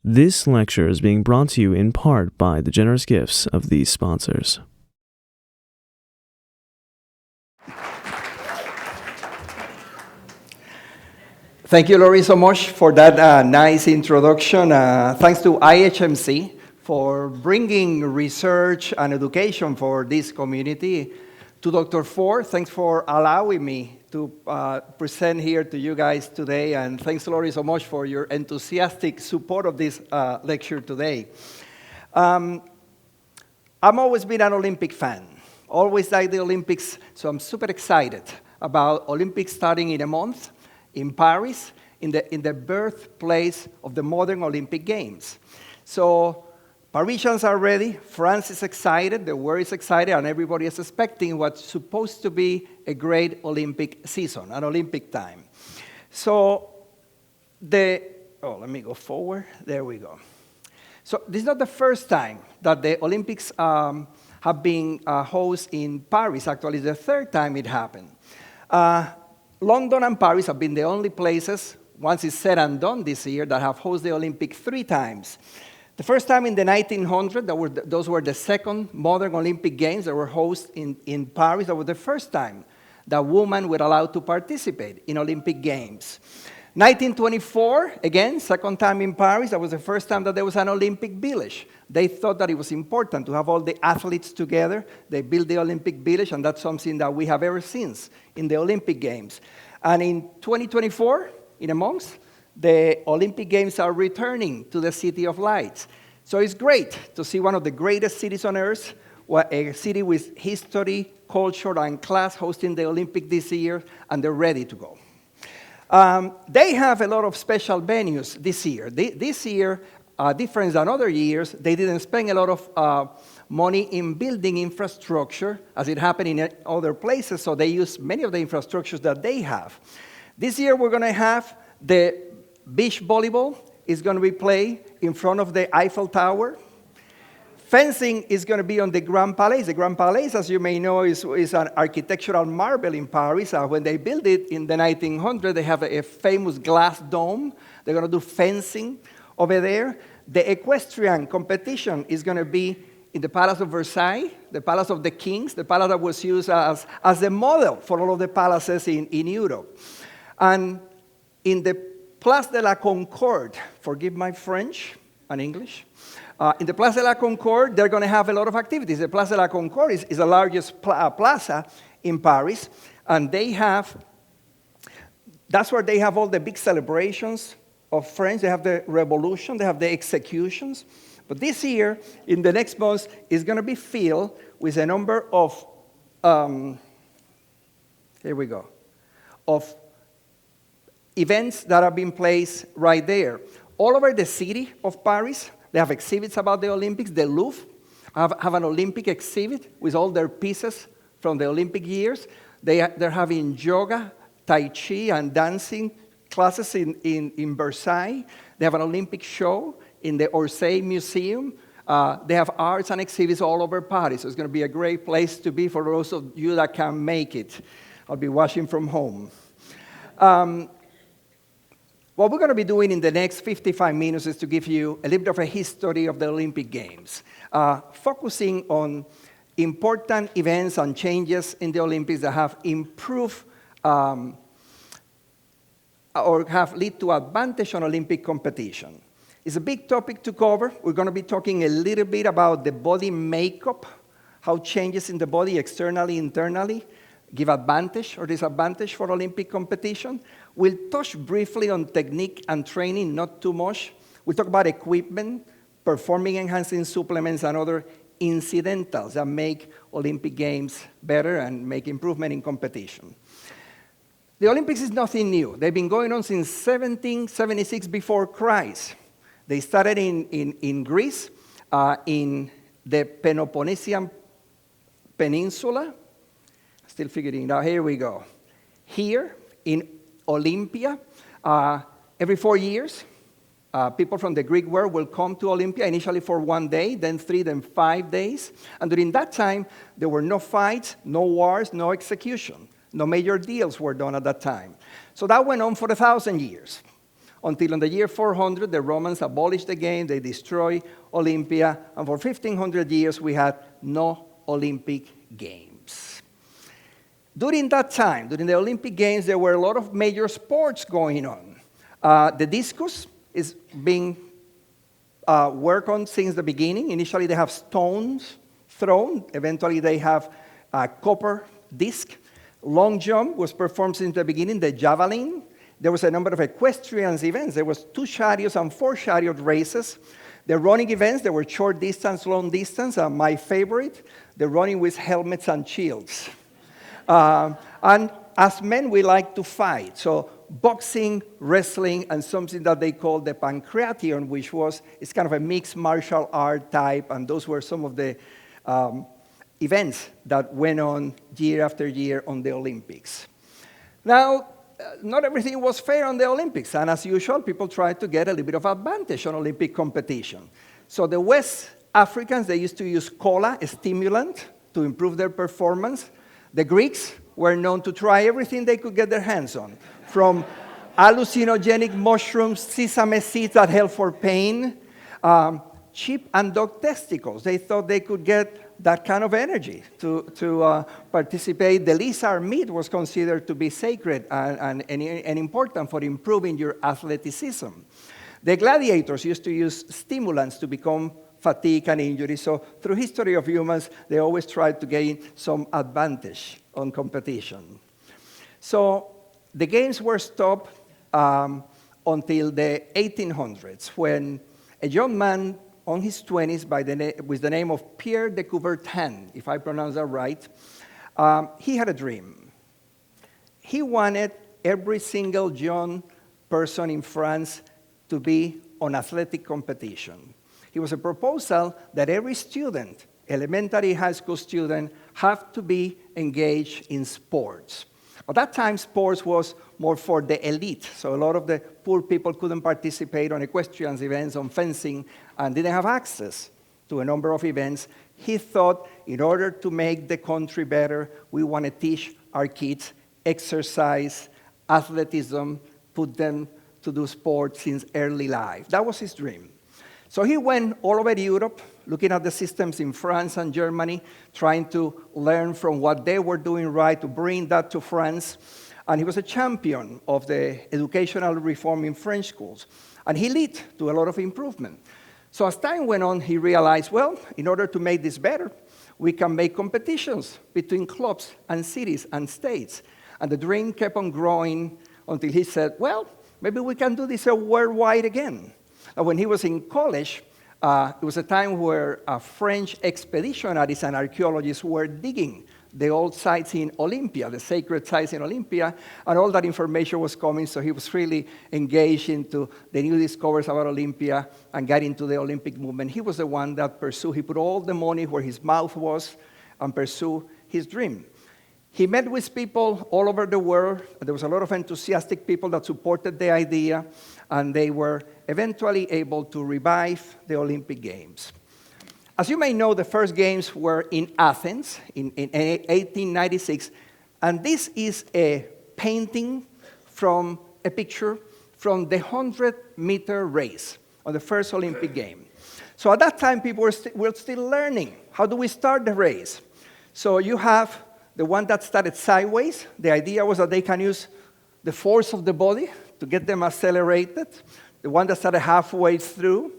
This lecture is being brought to you in part by the generous gifts of these sponsors. Thank you, Lori, so much for that nice introduction. Thanks to IHMC for bringing research and education for this community. To Dr. Ford, thanks for allowing me to present here to you guys today. And thanks, Lori, so much for your enthusiastic support of this lecture today. I've always been an Olympic fan, always liked the Olympics, so I'm super excited about Olympics starting in a month in Paris, in the birthplace of the modern Olympic Games. So Parisians are ready, France is excited, the world is excited, and everybody is expecting what's supposed to be a great Olympic season, an Olympic time. So let me go forward, there we go. So this is not the first time that the Olympics have been hosted in Paris. Actually, it's the third time it happened. London and Paris have been the only places, once it's said and done this year, that have hosted the Olympics 3 times. The first time in the 1900s, those were the second modern Olympic Games that were hosted in Paris. That was the first time that women were allowed to participate in Olympic Games. 1924, again, second time in Paris, that was the first time that there was an Olympic Village. They thought that it was important to have all the athletes together. They built the Olympic Village, and that's something that we have ever since in the Olympic Games. And in 2024, in a month, the Olympic Games are returning to the City of Lights. So it's great to see one of the greatest cities on earth, a city with history, culture, and class hosting the Olympic this year, and they're ready to go. They have a lot of special venues this year. This year, different than other years, they didn't spend a lot of money in building infrastructure, as it happened in other places, so they use many of the infrastructures that they have. This year, we're going to have the beach volleyball is going to be played in front of the Eiffel Tower. Fencing is going to be on the Grand Palais. The Grand Palais, as you may know, is an architectural marvel in Paris. When they built it in the 1900s, they have a famous glass dome. They're going to do fencing over there. The equestrian competition is going to be in the Palace of Versailles, the Palace of the Kings, the palace that was used as a model for all of the palaces in Europe. And in the Place de la Concorde, forgive my French and English, in the Place de la Concorde, they're going to have a lot of activities. The Place de la Concorde is the largest plaza in Paris, and that's where they have all the big celebrations of France. They have the revolution, they have the executions. But this year, in the next month, is going to be filled with a number of, of events that have been placed right there. All over the city of Paris, they have exhibits about the Olympics. The Louvre have an Olympic exhibit with all their pieces from the Olympic years. They're having yoga, tai chi, and dancing classes in Versailles. They have an Olympic show in the Orsay Museum. They have arts and exhibits all over Paris. So it's going to be a great place to be for those of you that can make it. I'll be watching from home. What we're going to be doing in the next 55 minutes is to give you a little bit of a history of the Olympic Games, focusing on important events and changes in the Olympics that have improved or have led to advantage on Olympic competition. It's a big topic to cover. We're going to be talking a little bit about the body makeup, how changes in the body externally, internally, give advantage or disadvantage for Olympic competition. We'll touch briefly on technique and training, not too much. We'll talk about equipment, performing-enhancing supplements, and other incidentals that make Olympic Games better and make improvement in competition. The Olympics is nothing new. They've been going on since 1776 before Christ. They started in Greece, in the Peloponnesian Peninsula. Still figuring it out. Here we go. Here in Olympia, every 4 years, people from the Greek world will come to Olympia, initially for 1 day, then 3, then 5 days. And during that time, there were no fights, no wars, no execution. No major deals were done at that time. So that went on for 1,000 years. until in the year 400, the Romans abolished the game, they destroyed Olympia, and for 1,500 years, we had no Olympic Games. During that time, during the Olympic Games, there were a lot of major sports going on. The discus is being worked on since the beginning. Initially, they have stones thrown. Eventually, they have a copper disc. Long jump was performed since the beginning, the javelin. There was a number of equestrian events. There was 2 chariots and 4 chariot races. The running events, there were short distance, long distance, and my favorite, the running with helmets and shields. And as men, we like to fight. So boxing, wrestling, and something that they call the pancration, which it's kind of a mixed martial art type, and those were some of the events that went on year after year on the Olympics. Now, not everything was fair on the Olympics, and as usual, people tried to get a little bit of advantage on Olympic competition. So the West Africans, they used to use cola, a stimulant, to improve their performance. The Greeks were known to try everything they could get their hands on, from hallucinogenic mushrooms, sesame seeds that help for pain, sheep and dog testicles. They thought they could get that kind of energy to participate. The lizard meat was considered to be sacred and important for improving your athleticism. The gladiators used to use stimulants to become fatigue and injury. So through history of humans, they always tried to gain some advantage on competition. So the games were stopped until the 1800s, when a young man on his 20s with the name of Pierre de Coubertin, if I pronounce that right, he had a dream. He wanted every single young person in France to be on athletic competition. It was a proposal that every student, elementary high school student, have to be engaged in sports. At that time, sports was more for the elite, so a lot of the poor people couldn't participate on equestrian events, on fencing, and didn't have access to a number of events. He thought, in order to make the country better, we want to teach our kids exercise, athleticism, put them to do sports since early life. That was his dream. So he went all over Europe, looking at the systems in France and Germany, trying to learn from what they were doing right to bring that to France. And he was a champion of the educational reform in French schools. And he led to a lot of improvement. So as time went on, he realized, well, in order to make this better, we can make competitions between clubs and cities and states. And the dream kept on growing until he said, well, maybe we can do this worldwide again. When he was in college, it was a time where French expeditionaries and archaeologists were digging the old sites in Olympia, the sacred sites in Olympia, and all that information was coming, so he was really engaged into the new discoveries about Olympia and got into the Olympic movement. He was the one that pursued, he put all the money where his mouth was and pursued his dream. He met with people all over the world. There was a lot of enthusiastic people that supported the idea, and they were eventually able to revive the Olympic Games. As you may know, the first games were in Athens in 1896, and this is a painting from a picture from the 100-meter race on the first Olympic game. So at that time, people were still learning. How do we start the race? So you have the one that started sideways. The idea was that they can use the force of the body to get them accelerated. The one that started halfway through,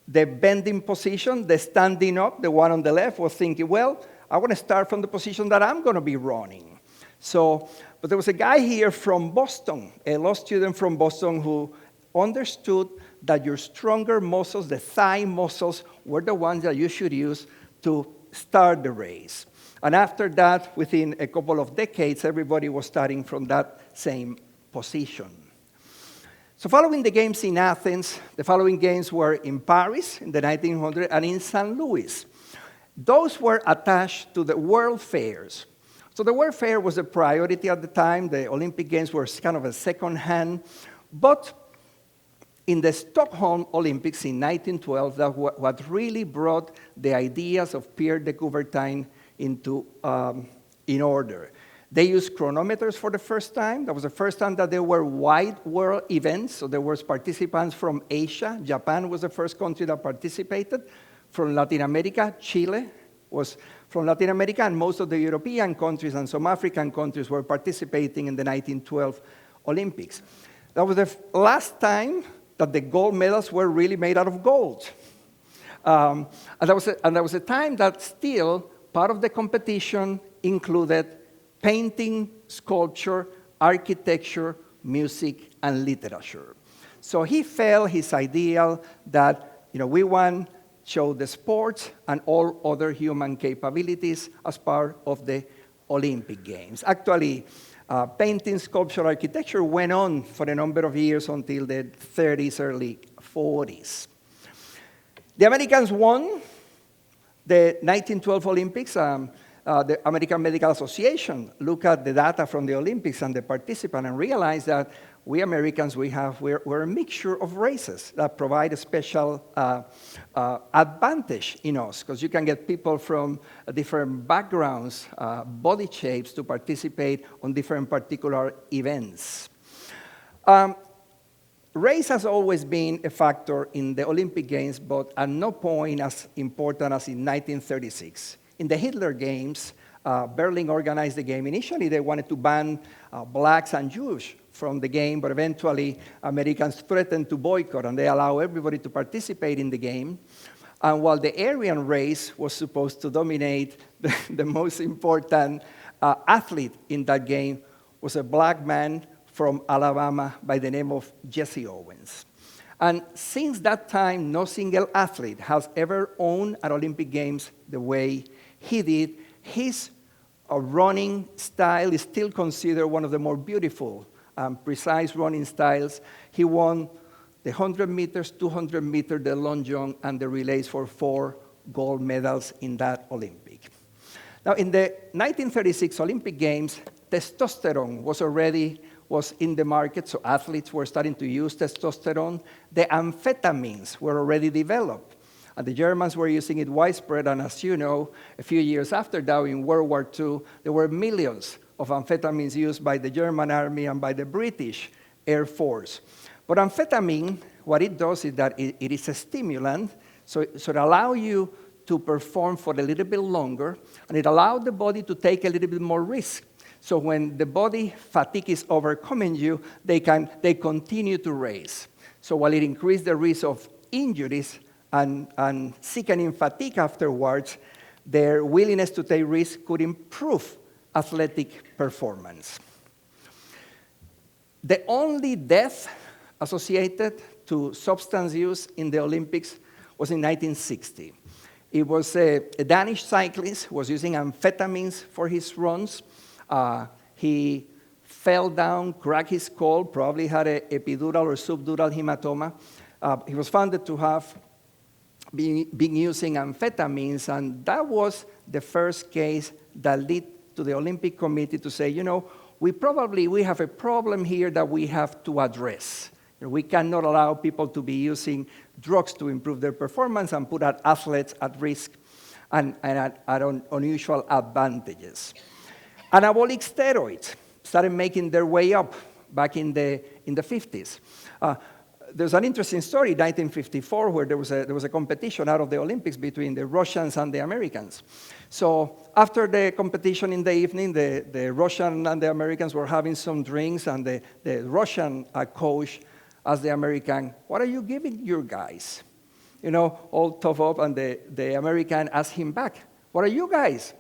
the bending position, the standing up, the one on the left was thinking, well, I want to start from the position that I'm going to be running. So, but there was a guy here from Boston, a law student from Boston, who understood that your stronger muscles, the thigh muscles, were the ones that you should use to start the race. And after that, within a couple of decades, everybody was starting from that same position. So following the games in Athens, the following games were in Paris in the 1900s and in St. Louis. Those were attached to the World Fairs. So the World Fair was a priority at the time. The Olympic Games were kind of a second hand. But in the Stockholm Olympics in 1912, that what really brought the ideas of Pierre de Coubertin into in order. They used chronometers for the first time. That was the first time that there were wide world events. So there was participants from Asia. Japan was the first country that participated. From Latin America, Chile was from Latin America, and most of the European countries and some African countries were participating in the 1912 Olympics. That was the last time that the gold medals were really made out of gold. And that was a time that still part of the competition included painting, sculpture, architecture, music, and literature. So he felt his ideal that we want to show the sports and all other human capabilities as part of the Olympic Games. Actually, painting, sculpture, architecture went on for a number of years until the 30s, early 40s. The Americans won the 1912 Olympics. The American Medical Association looked at the data from the Olympics and the participants and realized that we Americans, we're a mixture of races that provide a special advantage in us, because you can get people from different backgrounds, body shapes to participate on different particular events. Race has always been a factor in the Olympic Games, but at no point as important as in 1936. In the Hitler Games, Berlin organized the game. Initially, they wanted to ban blacks and Jews from the game, but eventually Americans threatened to boycott, and they allow everybody to participate in the game. And while the Aryan race was supposed to dominate, the most important athlete in that game was a black man from Alabama by the name of Jesse Owens. And since that time, no single athlete has ever won at Olympic Games the way he did. His running style is still considered one of the more beautiful and precise running styles. He won the 100 meters, 200 meters, the long jump, and the relays for 4 gold medals in that Olympic. Now, in the 1936 Olympic Games, testosterone was in the market, so athletes were starting to use testosterone. The amphetamines were already developed, and the Germans were using it widespread. And as you know, a few years after that, in World War II, there were millions of amphetamines used by the German army and by the British Air Force. But amphetamine, what it does is that it is a stimulant, so it allows you to perform for a little bit longer, and it allows the body to take a little bit more risk. So when the body fatigue is overcoming you, they continue to race. So while it increased the risk of injuries and sickening fatigue afterwards, their willingness to take risks could improve athletic performance. The only death associated to substance use in the Olympics was in 1960. It was a Danish cyclist who was using amphetamines for his runs. He fell down, cracked his skull, probably had an epidural or subdural hematoma. He was found to have been using amphetamines, and that was the first case that led to the Olympic Committee to say, we have a problem here that we have to address. We cannot allow people to be using drugs to improve their performance and put our athletes at risk and at unusual advantages. Anabolic steroids started making their way up back in the 50s. There's an interesting story, 1954, where there was a competition out of the Olympics between the Russians and the Americans. So after the competition in the evening, the Russian and the Americans were having some drinks, and the Russian coach asked the American, "What are you giving your guys?" All tough up, and the American asked him back, "What are you guys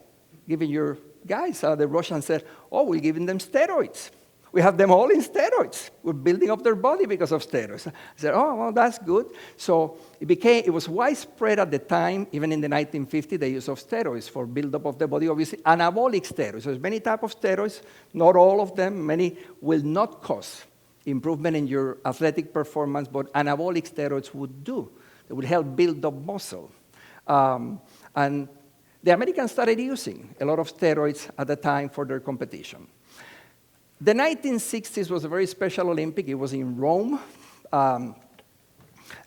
giving your guys?" The Russian said, "Oh, we're giving them steroids. We have them all in steroids. We're building up their body because of steroids." I said, "Oh, well, that's good." So it was widespread at the time, even in the 1950s, the use of steroids for buildup of the body, obviously, anabolic steroids. So there's many types of steroids, not all of them. Many will not cause improvement in your athletic performance, but anabolic steroids would do. They would help build up muscle. And the Americans started using a lot of steroids at the time for their competition. The 1960s was a very special Olympic. It was in Rome. A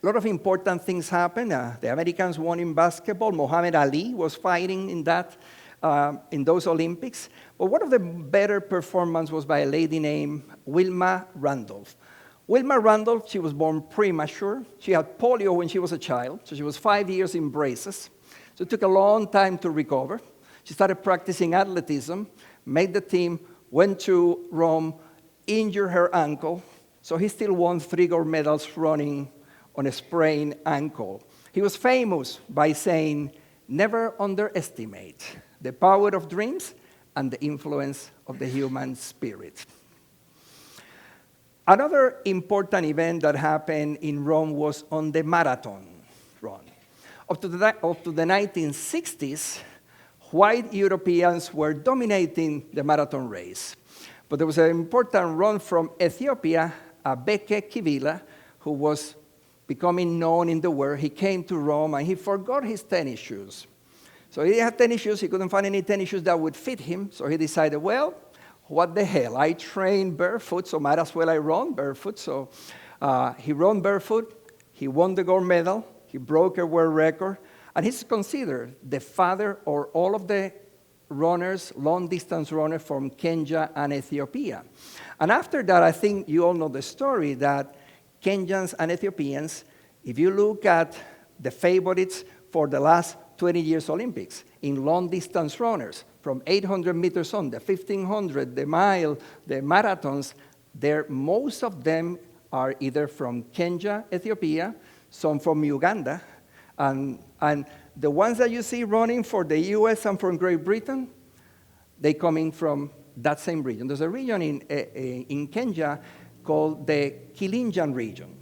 lot of important things happened. The Americans won in basketball. Muhammad Ali was fighting in that in those Olympics. But one of the better performances was by a lady named Wilma Randolph. Wilma Randolph, she was born premature. She had polio when she was a child, so she was 5 years in braces. So it took a long time to recover. She started practicing athleticism, made the team, went to Rome, injured her ankle, so he still won 3 gold medals running on a sprained ankle. He was famous by saying, "Never underestimate the power of dreams and the influence of the human spirit." Another important event that happened in Rome was on the marathon run. Up to the 1960s, white Europeans were dominating the marathon race. But there was an important run from Ethiopia, Abeke Kivila, who was becoming known in the world. He came to Rome and he forgot his tennis shoes. So he had tennis shoes, he couldn't find any tennis shoes that would fit him, so he decided, well, what the hell, I train barefoot, so might as well I run barefoot. So he ran barefoot, he won the gold medal, he broke a world record, and he's considered the father of all of the runners, long-distance runners from Kenya and Ethiopia. And after that, I think you all know the story that Kenyans and Ethiopians, if you look at the favorites for the last 20 years Olympics in long-distance runners, from 800 meters on, the 1,500, the mile, the marathons, most of them are either from Kenya, Ethiopia, some from Uganda, and the ones that you see running for the US and from Great Britain, they coming from that same region. There's a region in Kenya called the Kilinjan region.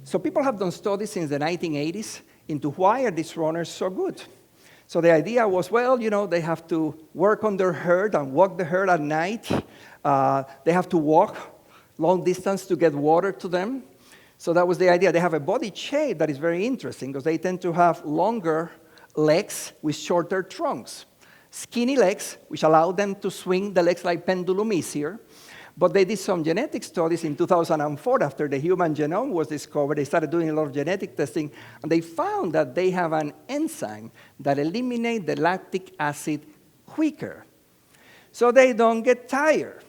So people have done studies since the 1980s into why are these runners so good. So the idea was, well, you know, they have to work on their herd and walk the herd at night. They have to walk long distance to get water to them. So that was the idea. They have a body shape that is very interesting because they tend to have longer legs with shorter trunks. Skinny legs, which allow them to swing the legs like pendulum easier. But they did some genetic studies in 2004 after the human genome was discovered. They started doing a lot of genetic testing, and they found that they have an enzyme that eliminates the lactic acid quicker. So they don't get tired.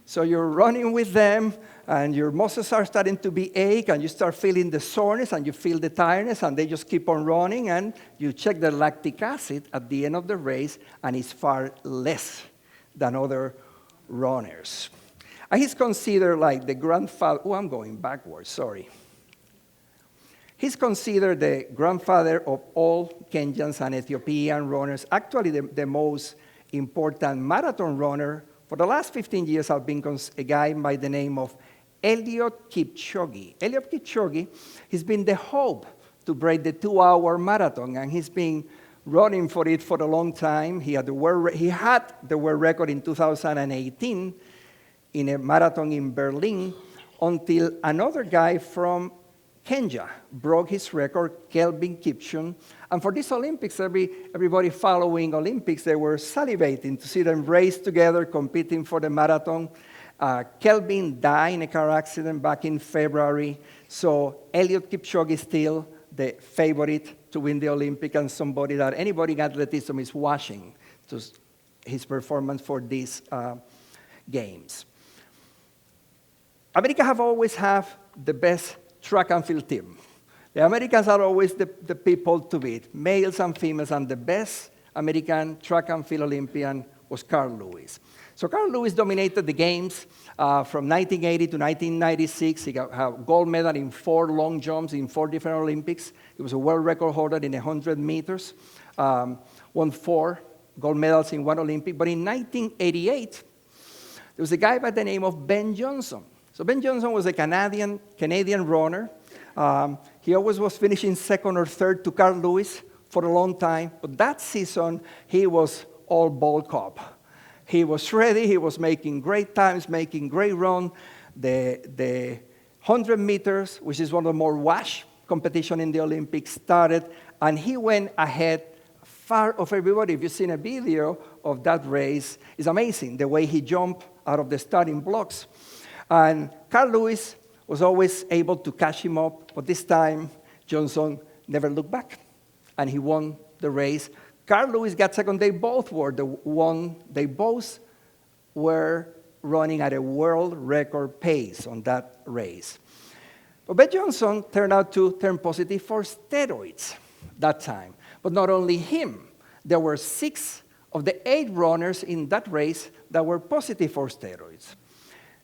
So you're running with them, and your muscles are starting to be ache, and you start feeling the soreness, and you feel the tiredness, and they just keep on running, and you check the lactic acid at the end of the race, and it's far less than other runners. And he's considered like the grandfather, I'm going backwards, sorry. He's considered the grandfather of all Kenyans and Ethiopian runners. Actually, the most important marathon runner for the last 15 years has been a guy by the name of Eliud Kipchoge. Eliud Kipchoge, he's been the hope to break the 2-hour marathon, and he's been running for it for a long time. He had the world record in 2018 in a marathon in Berlin until another guy from Kenya broke his record, Kelvin Kipchoge. And for these Olympics, everybody following Olympics, they were salivating to see them race together, competing for the marathon. Kelvin died in a car accident back in February, so Eliud Kipchoge is still the favorite to win the Olympic and somebody that anybody in athleticism is watching to his performance for these games. America have always had the best track and field team. The Americans are always the people to beat, males and females, and the best American track and field Olympian was Carl Lewis. So Carl Lewis dominated the games from 1980 to 1996. He got a gold medal in 4 long jumps in 4 different Olympics. He was a world record holder in 100 meters, won 4 gold medals in 1 Olympic. But in 1988, there was a guy by the name of Ben Johnson. So Ben Johnson was a Canadian runner. He always was finishing second or third to Carl Lewis for a long time. But that season, he was all bulk up. He was ready. He was making great times, making great run. The 100 meters, which is one of the more washed competition in the Olympics, started, and he went ahead far of everybody. If you've seen a video of that race, it's amazing the way he jumped out of the starting blocks. And Carl Lewis was always able to catch him up, but this time Johnson never looked back, and he won the race. Carl Lewis got second. They both were the one. They both were running at a world record pace on that race. But Ben Johnson turned out to turn positive for steroids that time. But not only him. There were 6 of the 8 runners in that race that were positive for steroids.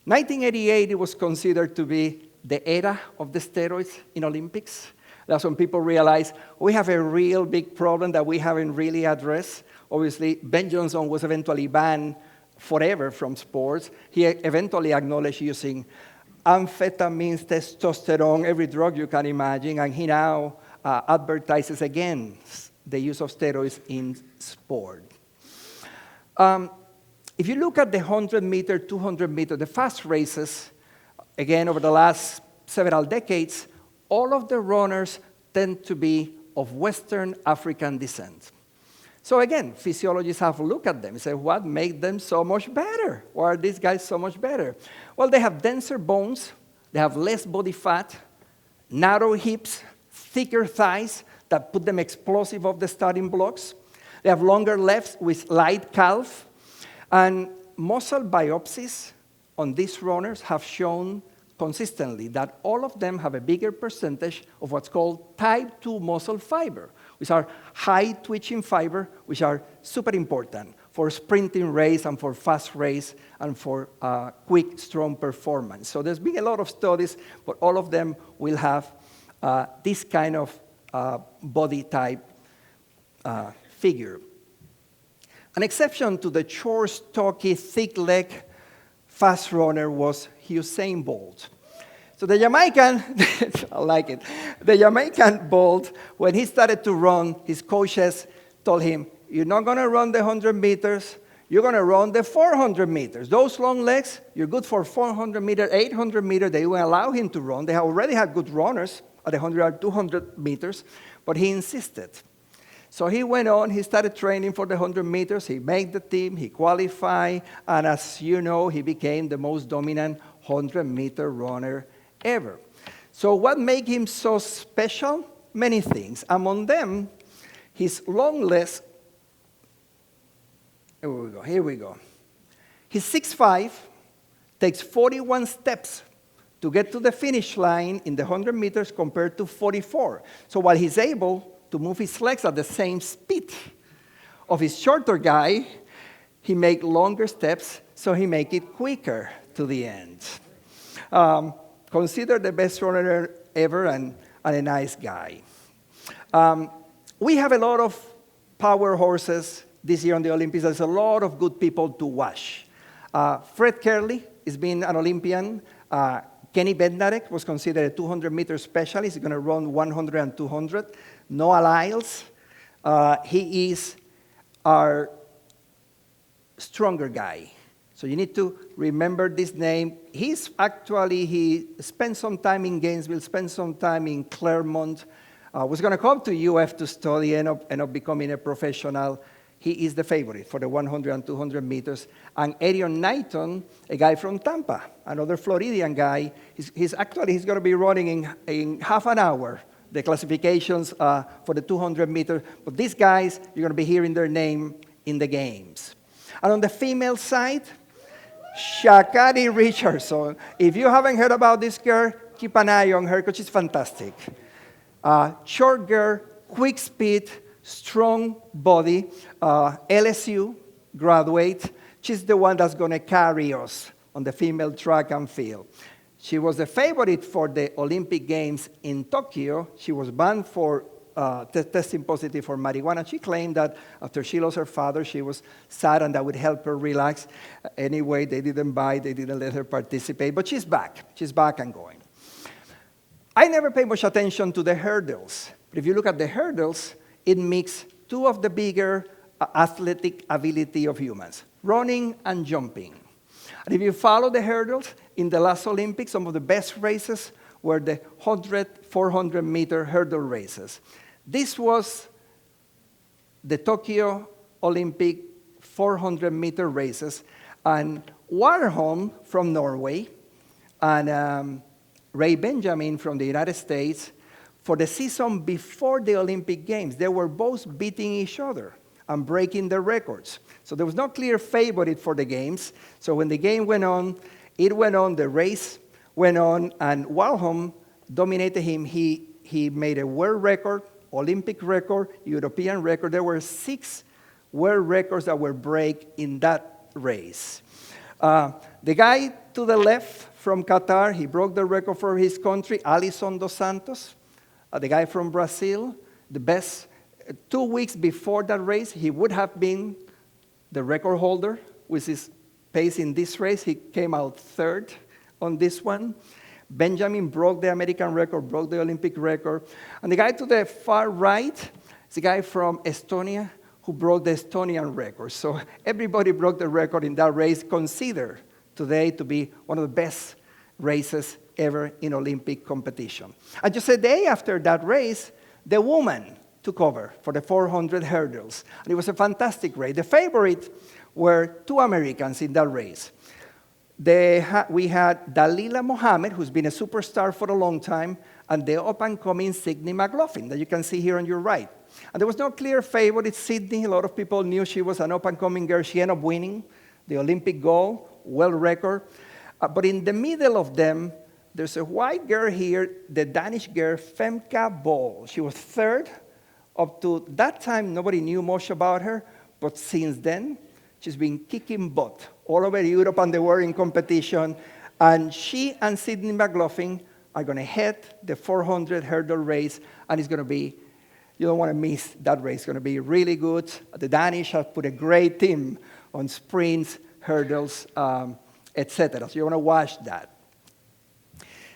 1988, it was considered to be the era of the steroids in Olympics. That's when people realized we have a real big problem that we haven't really addressed. Obviously, Ben Johnson was eventually banned forever from sports. He eventually acknowledged using amphetamines, testosterone, every drug you can imagine, and he now advertises against the use of steroids in sport. If you look at the 100-meter, 200-meter, the fast races, again, over the last several decades, all of the runners tend to be of Western African descent. So again, physiologists have looked at them and said, what makes them so much better? Why are these guys so much better? Well, they have denser bones, they have less body fat, narrow hips, thicker thighs that put them explosive off the starting blocks. They have longer legs with light calf. And muscle biopsies on these runners have shown consistently that all of them have a bigger percentage of what's called type 2 muscle fiber, which are high twitching fiber, which are super important for sprinting race and for fast race and for quick, strong performance. So there's been a lot of studies, but all of them will have this kind of body type figure. An exception to the short, stocky, thick-leg fast runner was Usain Bolt. So the Jamaican, I like it, the Jamaican Bolt, when he started to run, his coaches told him, you're not going to run the 100 meters, you're going to run the 400 meters. Those long legs, you're good for 400 meters, 800 meters. They will allow him to run. They already had good runners at 100 or 200 meters, but he insisted. So he went on, he started training for the 100 meters, he made the team, he qualified, and as you know, he became the most dominant 100-meter runner ever. So what made him so special? Many things. Among them, his long legs, here we go. He's 6'5", takes 41 steps to get to the finish line in the 100 meters compared to 44. So while he's able to move his legs at the same speed of his shorter guy, he make longer steps, so he make it quicker to the end. Considered the best runner ever and a nice guy. We have a lot of power horses this year on the Olympics. There's a lot of good people to watch. Fred Kerley has been an Olympian. Kenny Bednarek was considered a 200-meter specialist. He's going to run 100 and 200. Noah Lyles, he is our stronger guy. So you need to remember this name. He spent some time in Gainesville, spent some time in Claremont, was going to come to UF to study, end up becoming a professional. He is the favorite for the 100 and 200 meters. And Arion Knighton, a guy from Tampa, another Floridian guy, he's going to be running in half an hour, the classifications for the 200 meters. But these guys, you're going to be hearing their name in the games. And on the female side, Sha'Carri Richardson. If you haven't heard about this girl, keep an eye on her because she's fantastic. Short girl, quick speed, strong body, LSU graduate. She's the one that's going to carry us on the female track and field. She was the favorite for the Olympic Games in Tokyo. She was banned for testing positive for marijuana. She claimed that after she lost her father, she was sad and that would help her relax. Anyway, they didn't let her participate, but she's back. She's back and going. I never paid much attention to the hurdles, but if you look at the hurdles, it mixes two of the bigger athletic ability of humans, running and jumping. And if you follow the hurdles, in the last Olympics, some of the best races were the 100, 400-meter hurdle races. This was the Tokyo Olympic 400-meter races, and Warholm from Norway and Ray Benjamin from the United States, for the season before the Olympic Games, they were both beating each other. and breaking the records. So there was no clear favorite for the games. So when the game went on, it went on, the race went on, and Walholm dominated him. He made a world record, Olympic record, European record. There were 6 world records that were break in that race. The guy to the left from Qatar, he broke the record for his country, Alisson dos Santos, the guy from Brazil, the best. 2 weeks before that race, he would have been the record holder with his pace in this race. He came out 3rd on this one. Benjamin broke the American record, broke the Olympic record. And the guy to the far right is the guy from Estonia who broke the Estonian record. So everybody broke the record in that race, considered today to be one of the best races ever in Olympic competition. And just a day after that race, the woman took over for the 400 hurdles. And it was a fantastic race. The favorite were 2 Americans in that race. We had Dalila Mohammed, who's been a superstar for a long time, and the up-and-coming Sydney McLaughlin that you can see here on your right. And there was no clear favorite. Sydney, a lot of people knew she was an up-and-coming girl. She ended up winning the Olympic gold, world record. But in the middle of them, there's a white girl here, the Danish girl, Femke Bol. She was 3rd. Up to that time, nobody knew much about her. But since then, she's been kicking butt all over Europe and the world in competition. And she and Sydney McLaughlin are going to head the 400 hurdle race. And it's going to be, you don't want to miss that race. It's going to be really good. The Danish have put a great team on sprints, hurdles, etc. So you want to watch that.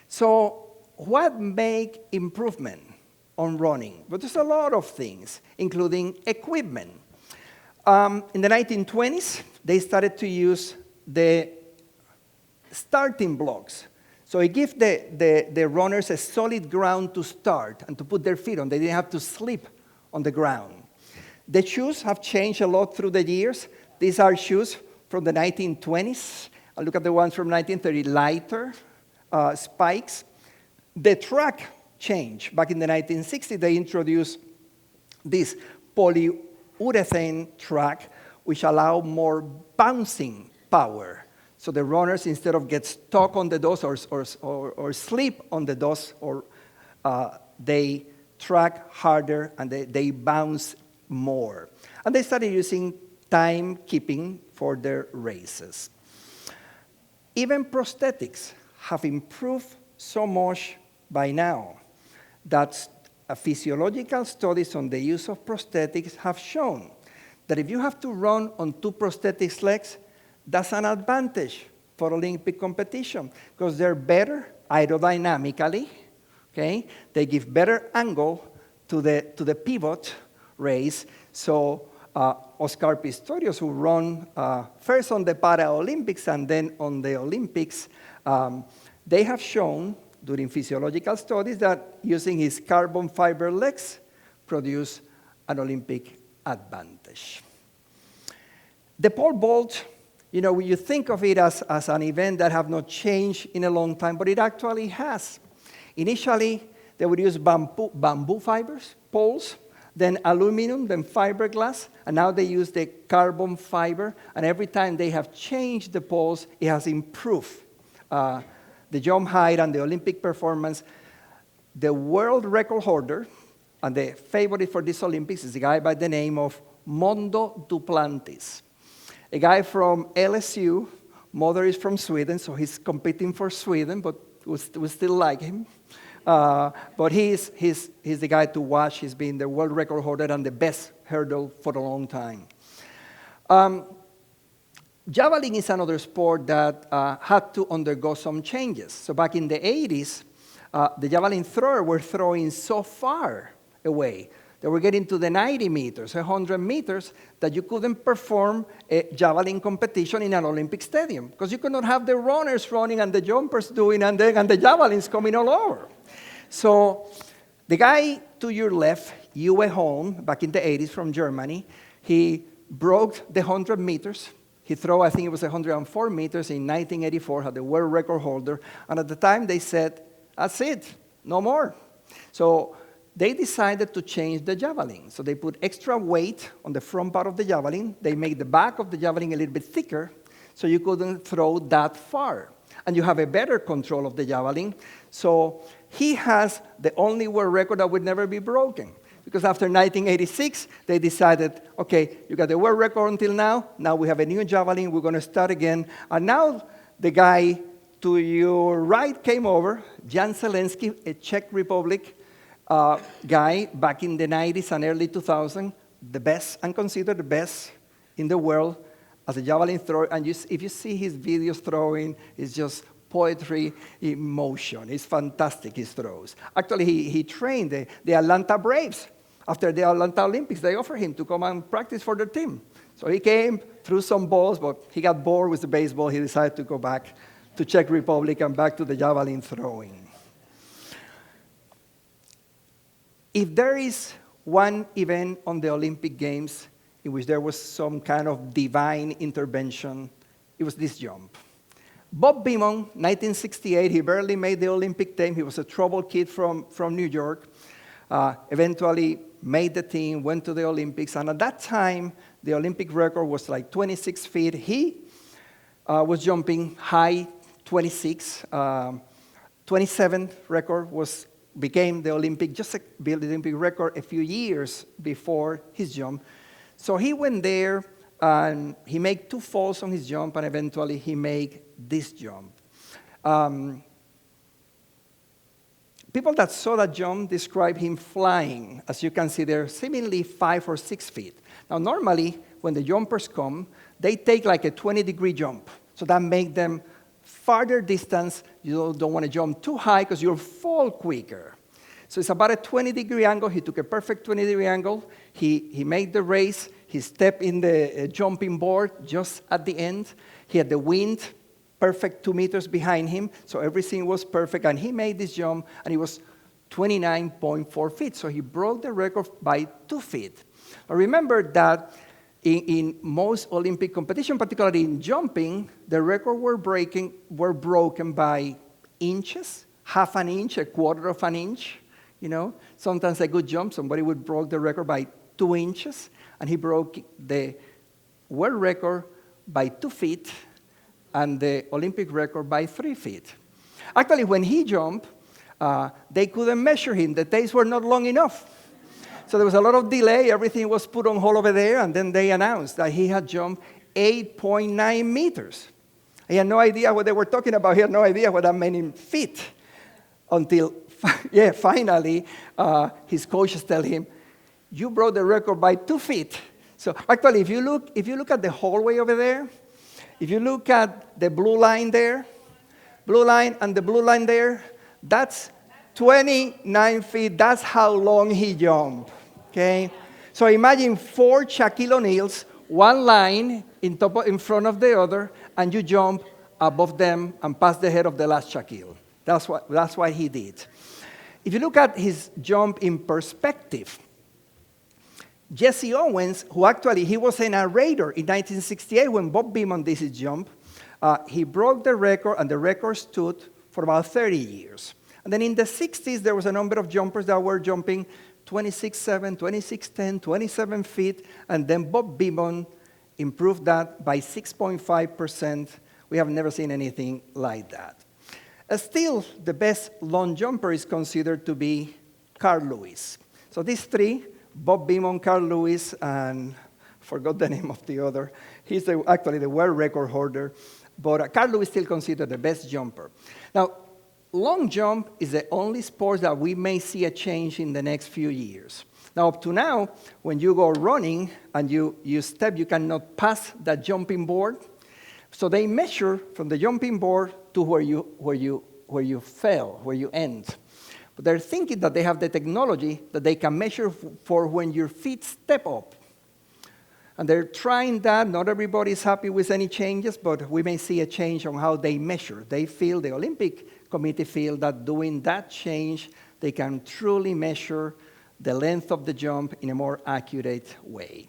So what make improvement on running? But there's a lot of things, including equipment. In the 1920s, they started to use the starting blocks. So it gives the runners a solid ground to start and to put their feet on. They didn't have to sleep on the ground. The shoes have changed a lot through the years. These are shoes from the 1920s. Look at the ones from 1930, lighter spikes. The track changed. Back in the 1960s, they introduced this polyurethane track, which allowed more bouncing power. So the runners, instead of get stuck on the dust or sleep on the dust, they track harder and they bounce more. And they started using timekeeping for their races. Even prosthetics have improved so much by now that physiological studies on the use of prosthetics have shown that if you have to run on 2 prosthetic legs, that's an advantage for Olympic competition because they're better aerodynamically, okay? They give better angle to the pivot race. So Oscar Pistorius, who ran first on the Paralympics and then on the Olympics, they have shown during physiological studies that using his carbon fiber legs produce an Olympic advantage. The pole vault, you think of it as an event that have not changed in a long time, but it actually has. Initially, they would use bamboo fibers, poles, then aluminum, then fiberglass, and now they use the carbon fiber, and every time they have changed the poles, it has improved the jump height and the Olympic performance. The world record holder and the favorite for this Olympics is a guy by the name of Mondo Duplantis, a guy from LSU. Mother is from Sweden, so he's competing for Sweden, but we still like him. But he's the guy to watch. He's been the world record holder and the best hurdle for a long time. Javelin is another sport that had to undergo some changes. So back in the 80s, the javelin thrower were throwing so far away. They were getting to the 90 meters, 100 meters, that you couldn't perform a javelin competition in an Olympic stadium because you could not have the runners running and the jumpers doing and the javelins coming all over. So the guy to your left, Uwe Holm, back in the 80s from Germany, he broke the 100 meters. He threw, I think it was 104 meters in 1984, had the world record holder. And at the time, they said, that's it, no more. So they decided to change the javelin. So they put extra weight on the front part of the javelin. They made the back of the javelin a little bit thicker, so you couldn't throw that far. And you have a better control of the javelin. So he has the only world record that would never be broken. Because after 1986, they decided, okay, you got the world record until now. Now we have a new javelin. We're going to start again. And now the guy to your right came over, Jan Zelensky, a Czech Republic guy back in the 90s and early 2000s, the best, and considered the best in the world as a javelin thrower. And if you see his videos throwing, it's just poetry in motion. It's fantastic, his throws. Actually, he trained the Atlanta Braves. After the Atlanta Olympics, they offered him to come and practice for their team. So he came, threw some balls, but he got bored with the baseball. He decided to go back to Czech Republic and back to the javelin throwing. If there is one event on the Olympic Games in which there was some kind of divine intervention, it was this jump. Bob Beamon, 1968, he barely made the Olympic team. He was a troubled kid from New York. Eventually made the team, went to the Olympics, and at that time, the Olympic record was like 26 feet. He was jumping high 26. 27 record became the Olympic record a few years before his jump. So he went there, and he made 2 falls on his jump, and eventually he made this jump. People that saw that jump describe him flying. As you can see, they're seemingly 5 or 6 feet. Now, normally, when the jumpers come, they take like a 20-degree jump. So that makes them farther distance. You don't want to jump too high because you'll fall quicker. So it's about a 20-degree angle. He took a perfect 20-degree angle. He made the race. He stepped in the jumping board just at the end. He had the wind perfect 2 meters behind him, so everything was perfect, and he made this jump, and it was 29.4 feet, so he broke the record by 2 feet. Now remember that in most Olympic competition, particularly in jumping, the records were broken by inches, half an inch, a quarter of an inch, you know. Sometimes a good jump, somebody would break the record by 2 inches, and he broke the world record by 2 feet, and the Olympic record by 3 feet. Actually, when he jumped, they couldn't measure him. The days were not long enough. So there was a lot of delay. Everything was put on hold over there, and then they announced that he had jumped 8.9 meters. He had no idea what they were talking about. He had no idea what that meant in feet until, finally, his coaches tell him, you broke the record by 2 feet. So actually, if you look at the hallway over there, if you look at the blue line there, blue line and the blue line there, that's 29 feet. That's how long he jumped, okay? So imagine 4 Shaquille O'Neals, one line in front of the other, and you jump above them and past the head of the last Shaquille. That's what he did. If you look at his jump in perspective, Jesse Owens, who actually, he was a narrator in 1968 when Bob Beamon did his jump, he broke the record, and the record stood for about 30 years. And then in the 60s, there was a number of jumpers that were jumping 26.7, 26.10, 27 feet, and then Bob Beamon improved that by 6.5%. We have never seen anything like that. Still, the best long jumper is considered to be Carl Lewis. So these 3, Bob Beamon, Carl Lewis, and forgot the name of the other. He's actually the world record holder, but Carl Lewis is still considered the best jumper. Now, long jump is the only sport that we may see a change in the next few years. Now, up to now, when you go running and you step, you cannot pass that jumping board. So they measure from the jumping board to where you fell, where you end. But they're thinking that they have the technology that they can measure for when your feet step up. And they're trying that. Not everybody is happy with any changes, but we may see a change on how they measure. They feel, the Olympic Committee feel that doing that change, they can truly measure the length of the jump in a more accurate way.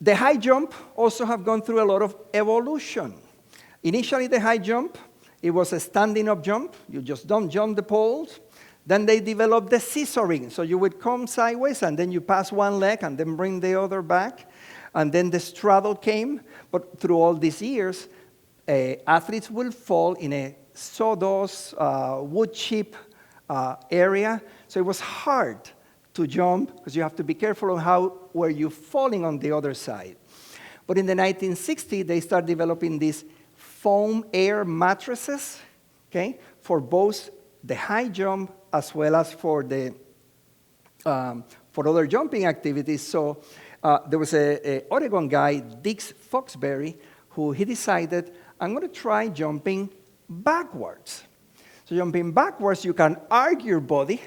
The high jump also have gone through a lot of evolution. Initially, the high jump, it was a standing up jump. You just don't jump the poles. Then they developed the scissoring. So you would come sideways, and then you pass one leg, and then bring the other back. And then the straddle came. But through all these years, athletes will fall in a sawdust, wood chip area. So it was hard to jump, because you have to be careful of where you're falling on the other side. But in the 1960s, they started developing these foam air mattresses, okay, for both the high jump as well as for other jumping activities. So there was an Oregon guy, Dix Foxberry, who he decided, I'm going to try jumping backwards. So jumping backwards, you can arc your body,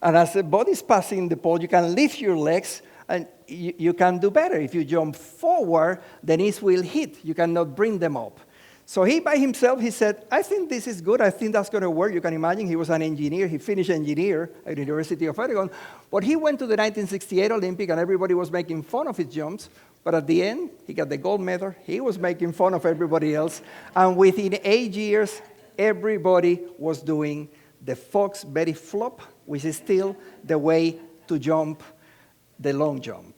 and as the body is passing the pole, you can lift your legs, and you can do better. If you jump forward, the knees will hit. You cannot bring them up. So he, by himself, he said, I think this is good. I think that's going to work. You can imagine he was an engineer. He finished engineer at the University of Oregon. But he went to the 1968 Olympic, and everybody was making fun of his jumps. But at the end, he got the gold medal. He was making fun of everybody else. And within 8 years, everybody was doing the Foxberry flop, which is still the way to jump the long jump.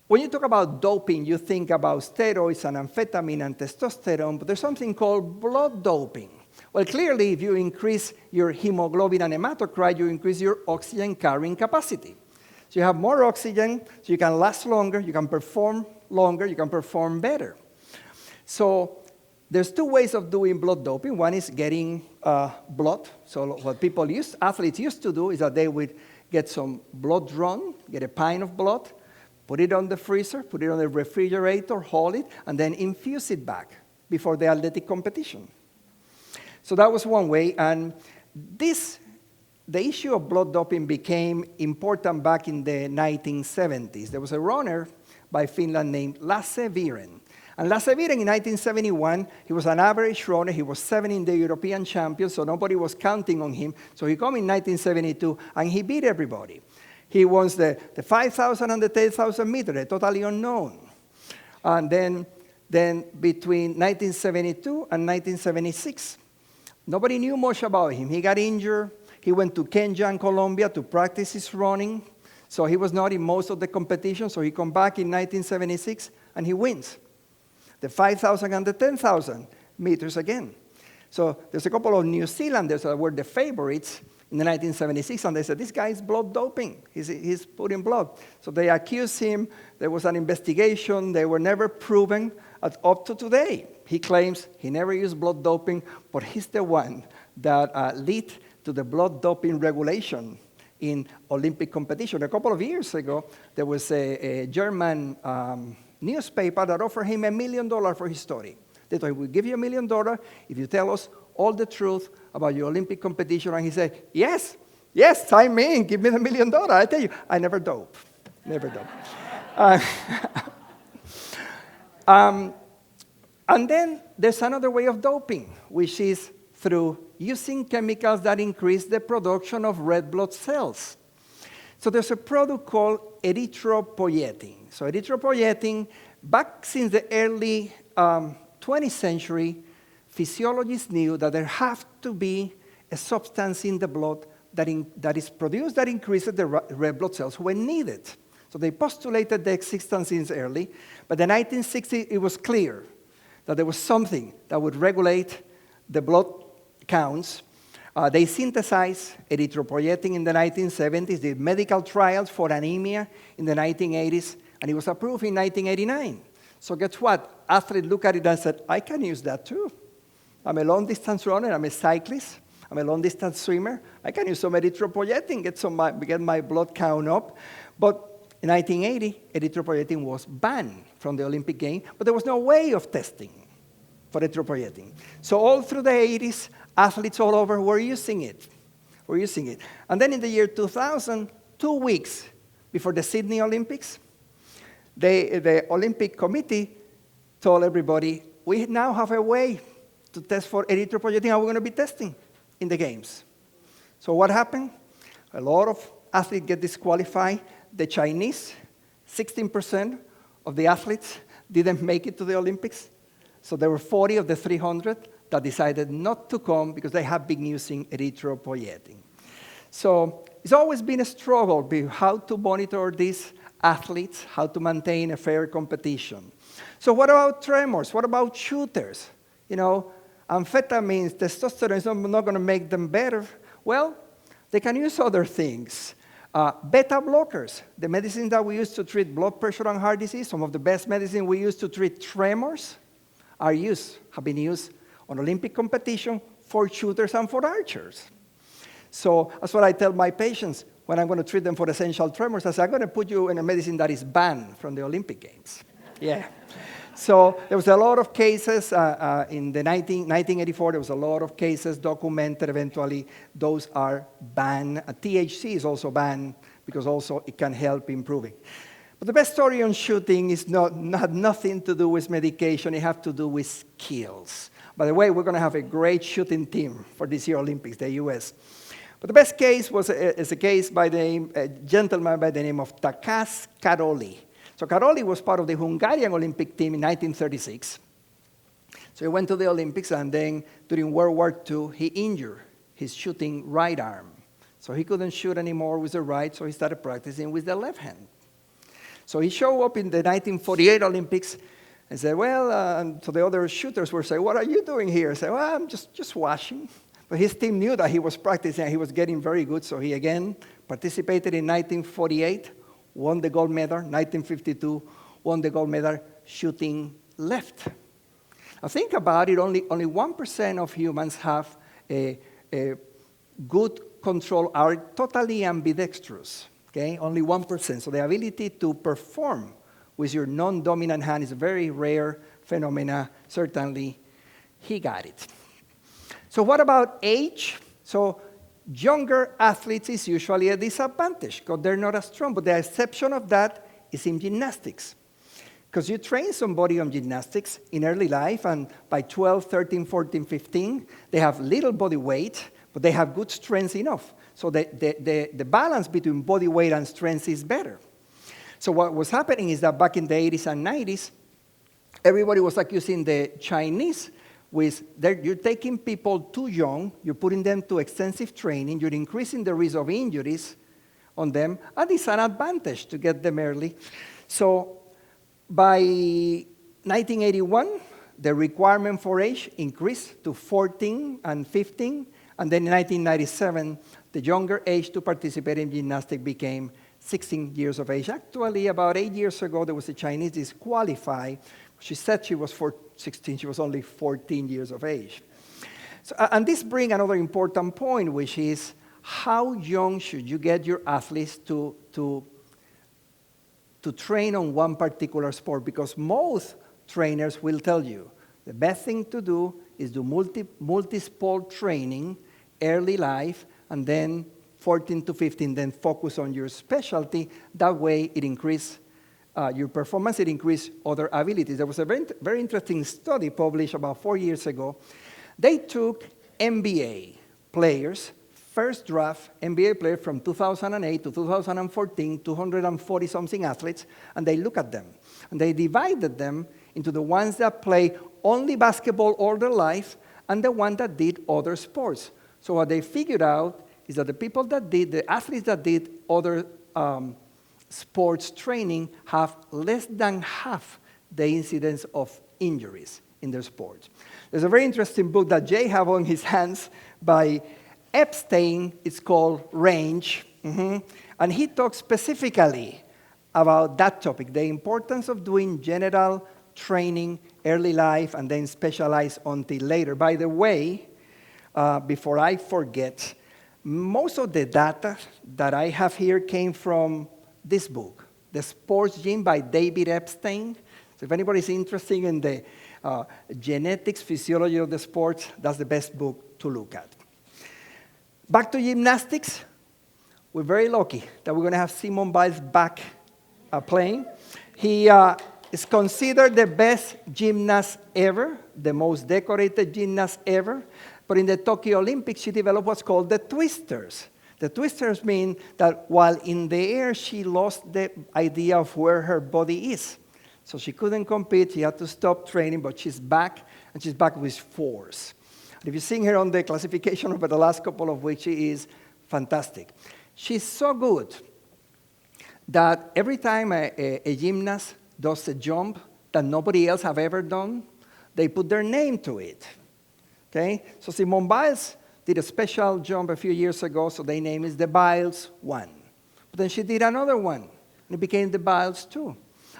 When you talk about doping, you think about steroids and amphetamine and testosterone, but there's something called blood doping. Well, clearly, if you increase your hemoglobin and hematocrit, you increase your oxygen carrying capacity. So you have more oxygen, so you can last longer, you can perform longer, you can perform better. So there's two ways of doing blood doping. One is getting blood. So what athletes used to do is that they would get some blood drawn, get a pint of blood, put it on the freezer, put it on the refrigerator, hold it, and then infuse it back before the athletic competition. So that was one way, and the issue of blood doping became important back in the 1970s. There was a runner by Finland named Lasse Viren. And Lasse Viren in 1971, he was an average runner. He was 7th in the European champions, so nobody was counting on him. So he came in 1972, and he beat everybody. He won the 5,000 and the 10,000 meters, totally unknown. And then between 1972 and 1976, nobody knew much about him. He got injured. He went to Kenya and Colombia to practice his running. So he was not in most of the competitions. So he come back in 1976, and he wins the 5,000 and the 10,000 meters again. So there's a couple of New Zealanders that were the favorites in the 1976, and they said, this guy is blood doping. He's putting blood. So they accused him. There was an investigation. They were never proven up to today. He claims he never used blood doping, but he's the one that led to the blood doping regulation in Olympic competition. A couple of years ago, there was a German newspaper that offered him $1 million for his story. They told him, we'll give you $1 million if you tell us all the truth about your Olympic competition. And he said, yes, sign me in, give me the $1 million. I tell you, I never dope. And then there's another way of doping, which is through using chemicals that increase the production of red blood cells. So there's a product called erythropoietin. So erythropoietin, back since the early 20th century, physiologists knew that there have to be a substance in the blood that is produced that increases the red blood cells when needed. So they postulated the existence since early, but in the 1960s it was clear that there was something that would regulate the blood counts. They synthesized erythropoietin in the 1970s, did medical trials for anemia in the 1980s, and it was approved in 1989. So guess what? Athletes look at it and said, I can use that too. I'm a long-distance runner, I'm a cyclist, I'm a long-distance swimmer. I can use some erythropoietin, get my blood count up. But in 1980, erythropoietin was banned from the Olympic Games, but there was no way of testing for erythropoietin. So all through the 80s, athletes all over were using it. And then in the year 2000, 2 weeks before the Sydney Olympics, the Olympic Committee told everybody, we now have a way to test for erythropoietin, and we're going to be testing in the games. So what happened? A lot of athletes get disqualified. The Chinese, 16% of the athletes didn't make it to the Olympics. So there were 40 of the 300 that decided not to come because they have been using erythropoietin. So it's always been a struggle how to monitor these athletes, how to maintain a fair competition. So what about tremors? What about shooters? You know, amphetamines, testosterone is not going to make them better. Well, they can use other things. Beta blockers, the medicine that we use to treat blood pressure and heart disease, some of the best medicine we use to treat tremors have been used on Olympic competition for shooters and for archers. So that's what I tell my patients when I'm going to treat them for essential tremors. I say, I'm going to put you in a medicine that is banned from the Olympic Games. Yeah. So there was a lot of cases in the 1984. There was a lot of cases documented. Eventually, those are banned. THC is also banned because also it can help improving. But the best story on shooting is not nothing to do with medication. It has to do with skills. By the way, we're going to have a great shooting team for this year Olympics, the U.S. But the best case is a case by a gentleman by the name of Takas Karoli. So Karoli was part of the Hungarian Olympic team in 1936. So he went to the Olympics, and then during World War II, he injured his shooting right arm. So he couldn't shoot anymore with the right, so he started practicing with the left hand. So he showed up in the 1948 Olympics and said, well, so the other shooters were saying, what are you doing here? I said, well, I'm just watching. But his team knew that he was practicing and he was getting very good, so he again participated in 1948, won the gold medal, 1952, won the gold medal shooting left. Now think about it, only 1% of humans have a good control, are totally ambidextrous, okay? Only 1%. So the ability to perform with your non-dominant hand is a very rare phenomena. Certainly, he got it. So what about age? So younger athletes is usually a disadvantage because they're not as strong. But the exception of that is in gymnastics. Because you train somebody on gymnastics in early life, and by 12, 13, 14, 15, they have little body weight, but they have good strength enough. So the balance between body weight and strength is better. So what was happening is that back in the 80s and 90s, everybody was accusing the Chinese you're taking people too young, you're putting them to extensive training, you're increasing the risk of injuries on them, and it's an advantage to get them early. So by 1981, the requirement for age increased to 14 and 15, and then in 1997, the younger age to participate in gymnastics became 16 years of age. Actually, about 8 years ago, there was a Chinese disqualified. She said she was 16, she was only 14 years of age. So, and this brings another important point, which is how young should you get your athletes to train on one particular sport? Because most trainers will tell you the best thing to do is do multi-sport training, early life, and then 14 to 15, then focus on your specialty. That way it increases your performance, it increases other abilities. There was a very interesting study published about 4 years ago. They took NBA players, first draft NBA players from 2008 to 2014, 240-something athletes, and they looked at them. And they divided them into the ones that play only basketball all their life and the one that did other sports. So what they figured out is that the athletes that did other sports training have less than half the incidence of injuries in their sports. There's a very interesting book that Jay have on his hands by Epstein. It's called Range. And he talks specifically about that topic, the importance of doing general training, early life, and then specialize until later. By the way, before I forget, most of the data that I have here came from this book, The Sports Gene by David Epstein. So if anybody's interested in the genetics, physiology of the sports, that's the best book to look at. Back to gymnastics. We're very lucky that we're going to have Simone Biles back playing. He is considered the best gymnast ever, the most decorated gymnast ever. But in the Tokyo Olympics, she developed what's called the twisters. The twisters mean that while in the air, she lost the idea of where her body is. So she couldn't compete. She had to stop training, but she's back, and she's back with force. And if you've seen her on the classification over the last couple of weeks, she is fantastic. She's so good that every time a gymnast does a jump that nobody else have ever done, they put their name to it. Okay? So Simone Biles did a special jump a few years ago, so their name is the Biles 1. But then she did another one, and it became the Biles 2.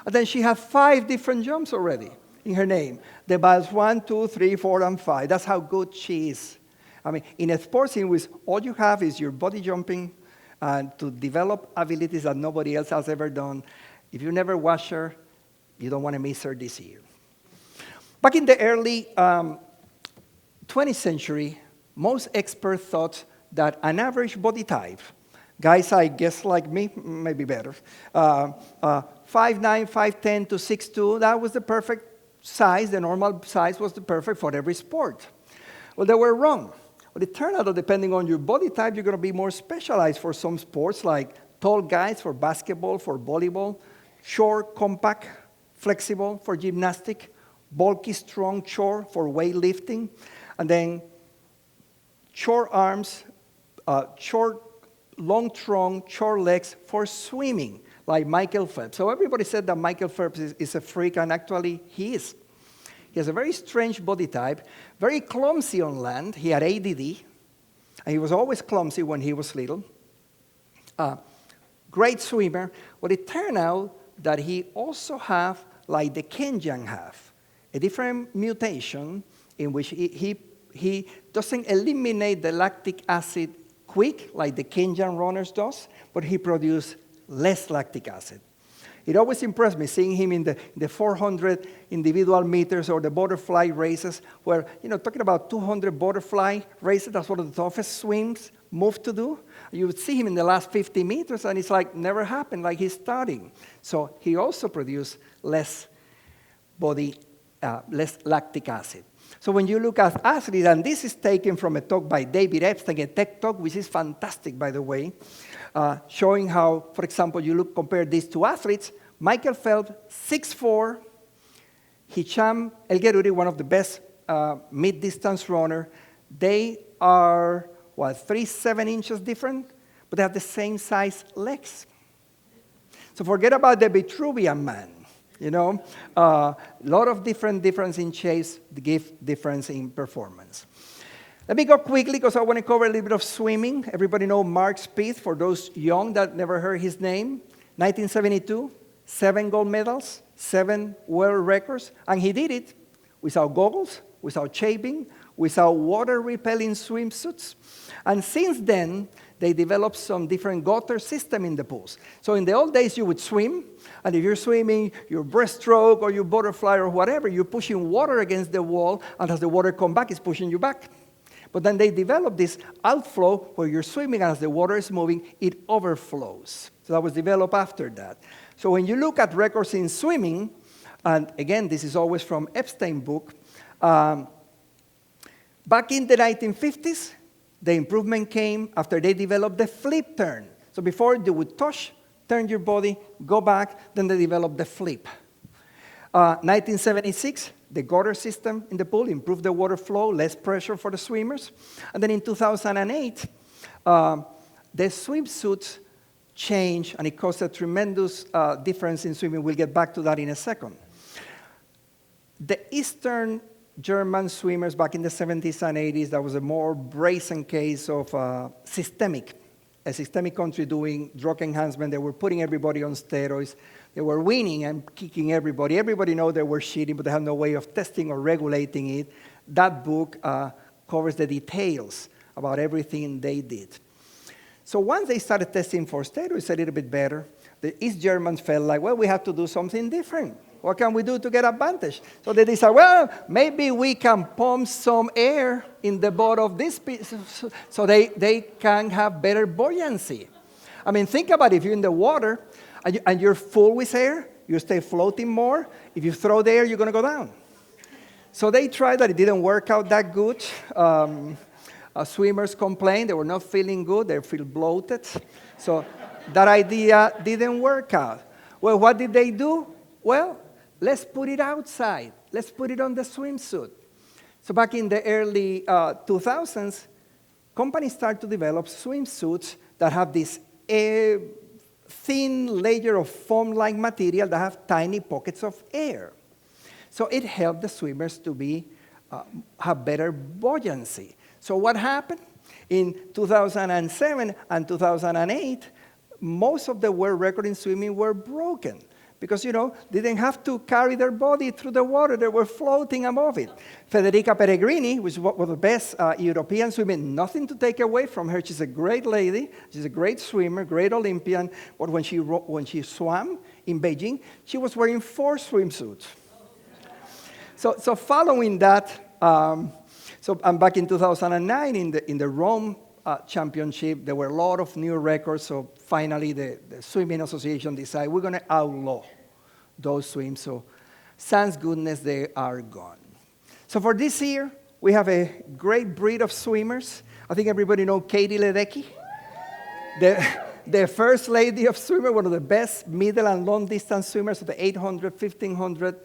And then she had 5 different jumps already in her name. The Biles 1, 2, 3, 4, and 5. That's how good she is. I mean, in a sports in which all you have is your body jumping and to develop abilities that nobody else has ever done. If you never watch her, you don't want to miss her this year. Back in the early 20th century, most experts thought that an average body type, guys I guess like me, maybe better, 5'9", 5'10" to 6'2", that was the perfect size. The normal size was the perfect for every sport. Well, they were wrong. Well, it turned out that depending on your body type, you're going to be more specialized for some sports, like tall guys for basketball, for volleyball, short, compact, flexible for gymnastic, bulky, strong, short for weightlifting, and then short arms, short, long trunk, short legs for swimming, like Michael Phelps. So everybody said that Michael Phelps is a freak, and actually he is. He has a very strange body type, very clumsy on land. He had ADD, and he was always clumsy when he was little. Great swimmer. Well, it turned out that he also have, like the Kenyan have, a different mutation in which he doesn't eliminate the lactic acid quick, like the Kenyan runners does, but he produces less lactic acid. It always impressed me seeing him in the 400 individual meters or the butterfly races where, talking about 200 butterfly races, that's one of the toughest swims, move to do. You would see him in the last 50 meters, and it's like never happened, like he's starting. So he also produced less lactic acid. So when you look at athletes, and this is taken from a talk by David Epstein, a tech talk, which is fantastic, by the way, showing how, for example, compare these two athletes. Michael Phelps, 6'4", Hicham El Guerrouji, one of the best mid-distance runner. They are, 3-7 inches different, but they have the same size legs. So forget about the Vitruvian man. A lot of difference in shapes give difference in performance. Let me go quickly because I want to cover a little bit of swimming. Everybody know Mark Spieth, for those young that never heard his name. 1972, 7 gold medals, 7 world records, and he did it without goggles, without shaving, without water-repelling swimsuits. And since then, they developed some different gutter system in the pools. So in the old days, you would swim, and if you're swimming your breaststroke or your butterfly or whatever, you're pushing water against the wall, and as the water comes back, it's pushing you back. But then they developed this outflow where you're swimming, and as the water is moving, it overflows. So that was developed after that. So when you look at records in swimming, and again, this is always from Epstein book, back in the 1950s, the improvement came after they developed the flip turn. So before you would touch, turn your body, go back, then they developed the flip. 1976, the gutter system in the pool improved the water flow, less pressure for the swimmers. And then in 2008, the swimsuits changed, and it caused a tremendous difference in swimming. We'll get back to that in a second. The Eastern German swimmers back in the 70s and 80s, that was a more brazen case of a systemic country doing drug enhancement. They were putting everybody on steroids. They were winning and kicking everybody. Everybody knew they were cheating, but they had no way of testing or regulating it. That book covers the details about everything they did. So once they started testing for steroids a little bit better, the East Germans felt like, well, we have to do something different. What can we do to get advantage? So they decided, well, maybe we can pump some air in the bottom of this piece so they can have better buoyancy. I mean, think about it. If you're in the water and you're full with air, you stay floating more. If you throw the air, you're going to go down. So they tried that. It didn't work out that good. Swimmers complained. They were not feeling good. They feel bloated. So that idea didn't work out. Well, what did they do? Well, let's put it outside. Let's put it on the swimsuit. So back in the early 2000s, companies started to develop swimsuits that have this thin layer of foam-like material that have tiny pockets of air. So it helped the swimmers to have better buoyancy. So what happened? In 2007 and 2008, most of the world records in swimming were broken because, they didn't have to carry their body through the water. They were floating above it. Federica Peregrini, which was one of the best European swimmers, nothing to take away from her. She's a great lady. She's a great swimmer, great Olympian. But when she swam in Beijing, she was wearing 4 swimsuits. So following that, and back in 2009, in the Rome championship, there were a lot of new records. So finally, the Swimming Association decided we're going to outlaw those swims. So thank goodness they are gone. So for this year, we have a great breed of swimmers. I think everybody knows Katie Ledecky, the first lady of swimmer, one of the best middle and long distance swimmers of the 800, 1500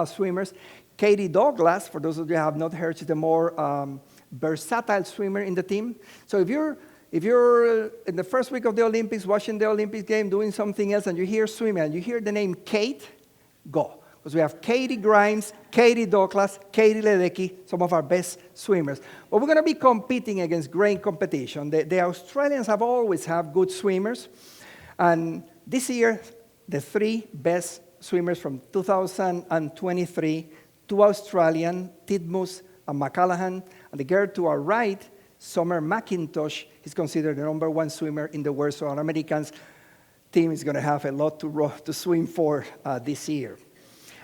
swimmers. Katie Douglas, for those of you who have not heard, she's the more versatile swimmer in the team. So if you're in the first week of the Olympics, watching the Olympic game, doing something else, and you hear swimming, and you hear the name Kate, go. Because we have Katie Grimes, Katie Douglas, Katie Ledecky, some of our best swimmers. But we're going to be competing against great competition. The Australians have always had good swimmers. And this year, the 3 best swimmers from 2023, 2 Australian, Titmus and McCallaghan, and the girl to our right, Summer McIntosh, is considered the #1 swimmer in the world, so our Americans team is going to have a lot to swim for this year.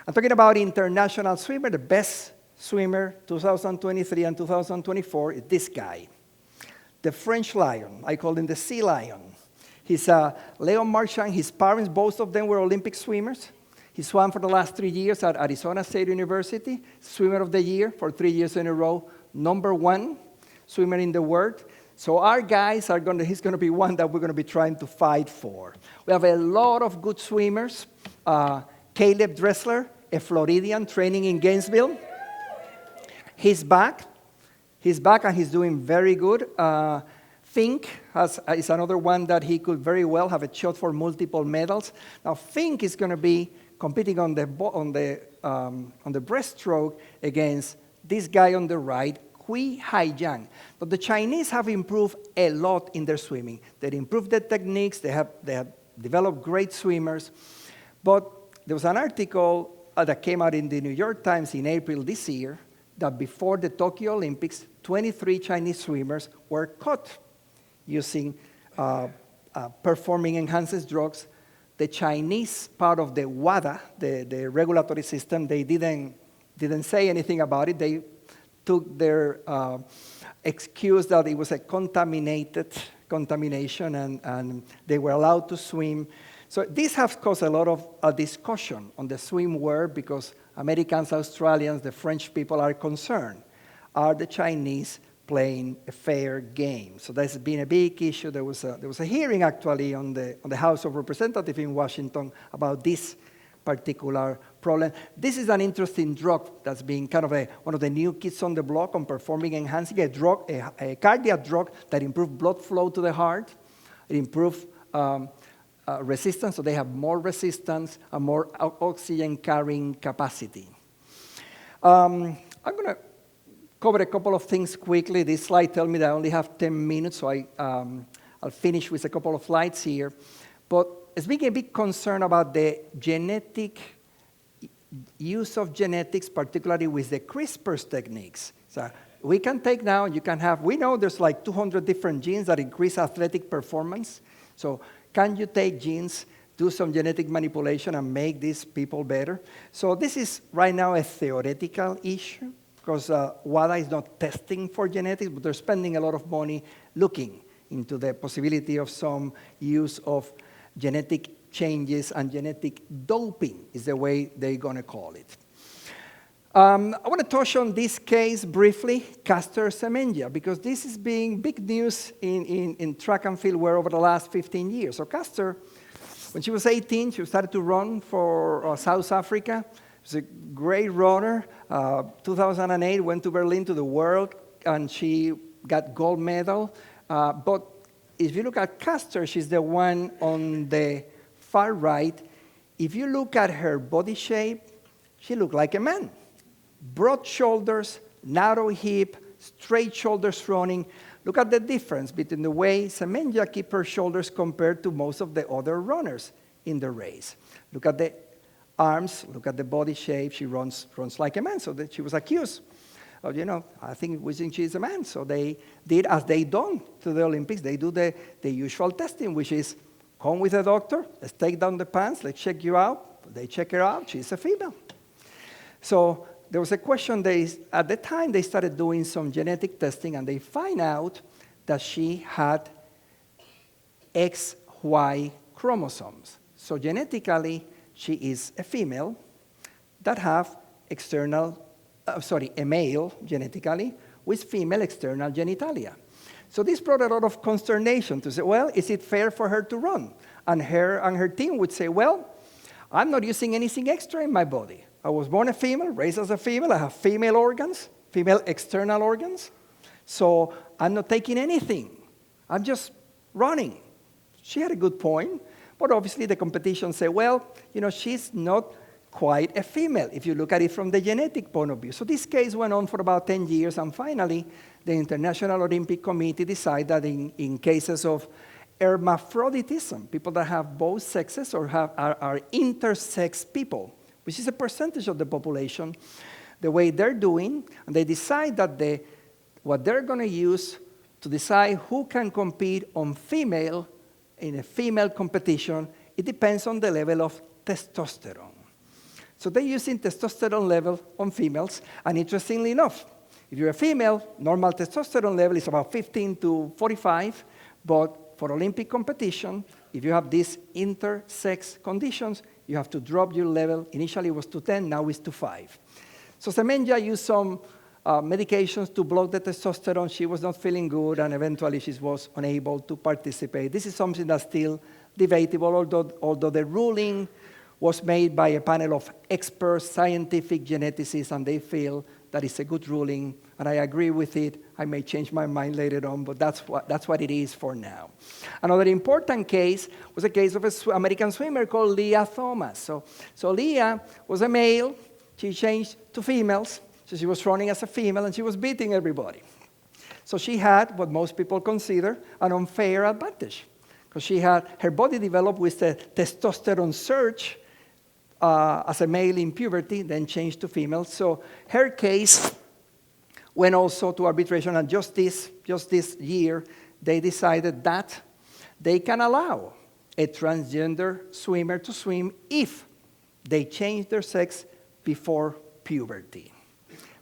I'm talking about international swimmer. The best swimmer 2023 and 2024 is this guy, the French lion. I call him the sea lion. He's Leon Marchand. His parents, both of them were Olympic swimmers. He swam for the last 3 years at Arizona State University, swimmer of the year for 3 years in a row, #1 swimmer in the world. So our guys he's going to be one that we're going to be trying to fight for. We have a lot of good swimmers. Caleb Dressler, a Floridian training in Gainesville. He's back and he's doing very good. Fink is another one that he could very well have a shot for multiple medals. Now Fink is going to be competing on the breaststroke against this guy on the right, Hui Haijiang. But the Chinese have improved a lot in their swimming. They improved their techniques. They have developed great swimmers. But there was an article that came out in the New York Times in April this year that before the Tokyo Olympics, 23 Chinese swimmers were caught using performing-enhancing drugs. The Chinese part of the WADA, the regulatory system, they didn't say anything about it. They took their excuse that it was a contamination, and they were allowed to swim. So this has caused a lot of discussion on the swim world because Americans, Australians, the French people are concerned. Are the Chinese playing a fair game? So that's been a big issue. There was a hearing actually on the House of Representatives in Washington about this particular problem. This is an interesting drug that's been kind of one of the new kids on the block on performing enhancing, a cardiac drug that improves blood flow to the heart. It improves resistance, so they have more resistance and more oxygen carrying capacity. I'm going to cover a couple of things quickly. This slide tells me that I only have 10 minutes, so I'll finish with a couple of slides here. But it's been a big concern about the use of genetics, particularly with the CRISPR techniques. So we can take now, we know there's like 200 different genes that increase athletic performance. So can you take genes, do some genetic manipulation, and make these people better? So this is right now a theoretical issue because WADA is not testing for genetics, but they're spending a lot of money looking into the possibility of some use of genetic changes, and genetic doping is the way they're going to call it. I want to touch on this case briefly, Caster Semenya, because this is being big news in track and field where over the last 15 years. So Caster, when she was 18, she started to run for South Africa. She's a great runner. 2008, went to Berlin to the World, and she got gold medal. But if you look at Custer, she's the one on the far right. If you look at her body shape, she looked like a man. Broad shoulders, narrow hip, straight shoulders running. Look at the difference between the way Semenya keeps her shoulders compared to most of the other runners in the race. Look at the arms, look at the body shape. She runs like a man, so that she was accused of, I think wishing she's a man. So they did as they done to the Olympics. They do the usual testing, which is come with a doctor, let's take down the pants, let's check you out. They check her out, she's a female. So there was a question, at the time they started doing some genetic testing, and they find out that she had XY chromosomes. So genetically, she is a female that have a male genetically with female external genitalia. So this brought a lot of consternation to say, well, is it fair for her to run? And her team would say, well, I'm not using anything extra in my body. I was born a female, raised as a female, I have female organs, female external organs. So I'm not taking anything. I'm just running. She had a good point, but obviously the competition said, well, she's not quite a female if you look at it from the genetic point of view. So this case went on for about 10 years, and finally the International Olympic Committee decided that in cases of hermaphroditism, people that have both sexes or are intersex people, which is a percentage of the population, the way they're doing, and they decide that what they're going to use to decide who can compete in a female competition, it depends on the level of testosterone. So they're using testosterone level on females, and interestingly enough, if you're a female, normal testosterone level is about 15 to 45, but for Olympic competition, if you have these intersex conditions, you have to drop your level. Initially it was to 10, now it's to 5. So Semenya used some medications to block the testosterone. She was not feeling good, and eventually she was unable to participate. This is something that's still debatable, although the ruling was made by a panel of experts, scientific geneticists, and they feel that it's a good ruling, and I agree with it. I may change my mind later on, but that's what it is for now. Another important case was a case of an American swimmer called Leah Thomas. So Leah was a male. She changed to females. So she was running as a female, and she was beating everybody. So she had what most people consider an unfair advantage, because her body developed with the testosterone surge as a male in puberty, then changed to female. So her case went also to arbitration, and just this year, they decided that they can allow a transgender swimmer to swim if they change their sex before puberty.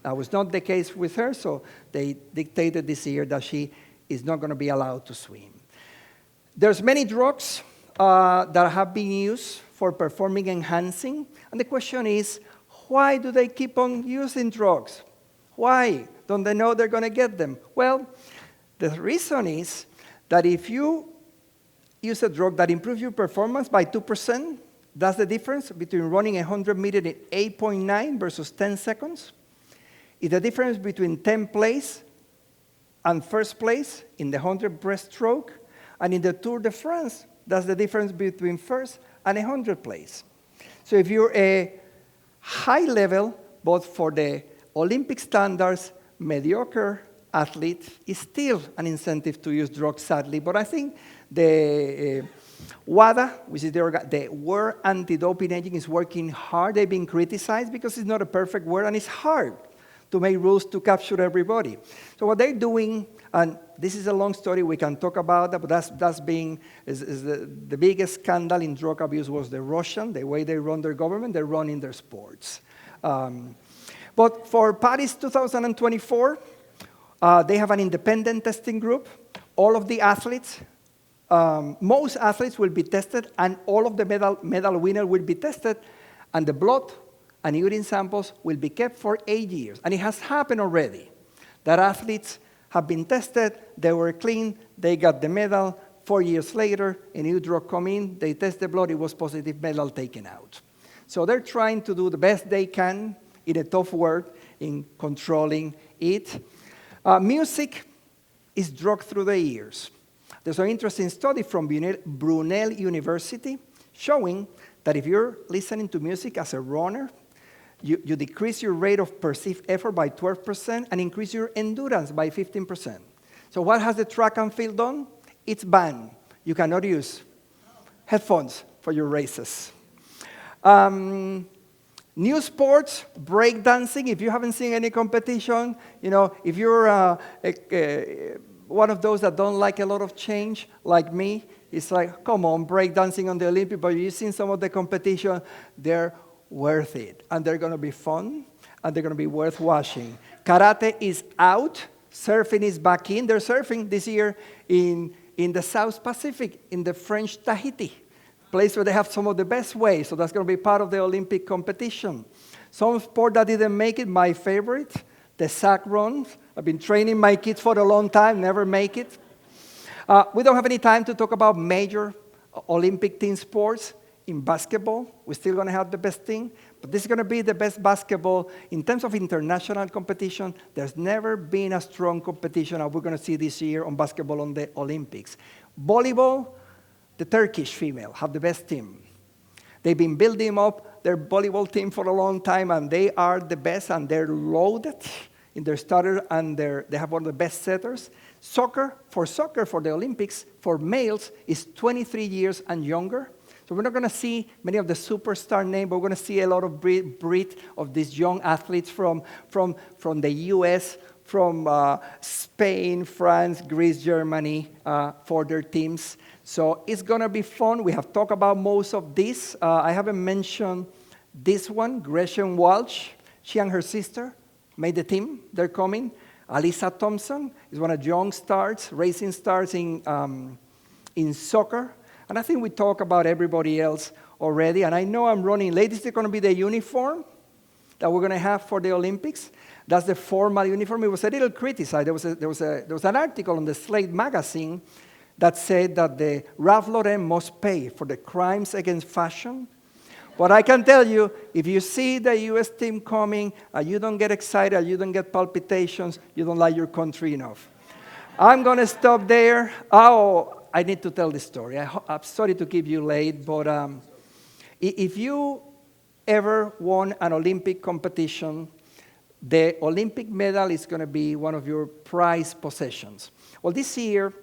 That was not the case with her, so they dictated this year that she is not going to be allowed to swim. There's many drugs that have been used for performing enhancing, and the question is, why do they keep on using drugs? Why? Don't they know they're going to get them? Well, the reason is that if you use a drug that improves your performance by 2%, that's the difference between running 100 meters in 8.9 versus 10 seconds. It's the difference between 10th place and first place in the 100 breaststroke, and in the Tour de France, that's the difference between first and 100th place. So if you're a high level, both for the Olympic standards, mediocre athlete, is still an incentive to use drugs, sadly. But I think the WADA, which is the World Anti-Doping Agency, is working hard. They've been criticized because it's not a perfect word, and it's hard to make rules to capture everybody. So what they're doing, and this is a long story, we can talk about that, but that's the biggest scandal in drug abuse was the Russian, the way they run their government, they're running their sports. But for Paris 2024, they have an independent testing group. All of the athletes, most athletes will be tested, and all of the medal winners will be tested, and the blood and urine samples will be kept for 8 years. And it has happened already, that athletes have been tested, they were clean, they got the medal. 4 years later, a new drug come in, they test the blood, it was positive, medal taken out. So they're trying to do the best they can in a tough world in controlling it. Music is drugged through the ears. There's an interesting study from Brunel University showing that if you're listening to music as a runner, you decrease your rate of perceived effort by 12% and increase your endurance by 15%. So what has the track and field done? It's banned. You cannot use headphones for your races. New sports, breakdancing. If you haven't seen any competition, if you're one of those that don't like a lot of change, like me, it's like, come on, breakdancing on the Olympics, but you've seen some of the competition, they're worth it. And they're going to be fun, and they're going to be worth watching. Karate is out. Surfing is back in. They're surfing this year in the South Pacific, in the French Tahiti, place where they have some of the best waves. So that's going to be part of the Olympic competition. Some sport that didn't make it, my favorite, the sack run. I've been training my kids for a long time, never make it. We don't have any time to talk about major Olympic team sports. In basketball, we're still going to have the best thing, but this is going to be the best basketball. In terms of international competition, there's never been a strong competition as we're going to see this year on basketball on the Olympics. Volleyball, the Turkish female have the best team. They've been building up their volleyball team for a long time, and they are the best, and they're loaded in their starter, and they have one of the best setters. Soccer, for the Olympics, for males, is 23 years and younger. So we're not going to see many of the superstar names, but we're going to see a lot of breed of these young athletes from the U.S., from Spain, France, Greece, Germany, for their teams. So it's going to be fun. We have talked about most of this. I haven't mentioned this one, Gresham Walsh. She and her sister made the team. They're coming. Alyssa Thompson is one of the young stars, racing stars in soccer. And I think we talk about everybody else already. And I know I'm running late. This is going to be the uniform that we're going to have for the Olympics. That's the formal uniform. It was a little criticized. There was an article on the Slate magazine that said that the Ralph Lauren must pay for the crimes against fashion. But I can tell you, if you see the U.S. team coming, and you don't get excited, you don't get palpitations, you don't like your country enough. I'm going to stop there. I need to tell this story. I'm sorry to keep you late, but if you ever won an Olympic competition, the Olympic medal is going to be one of your prized possessions. Well, this year,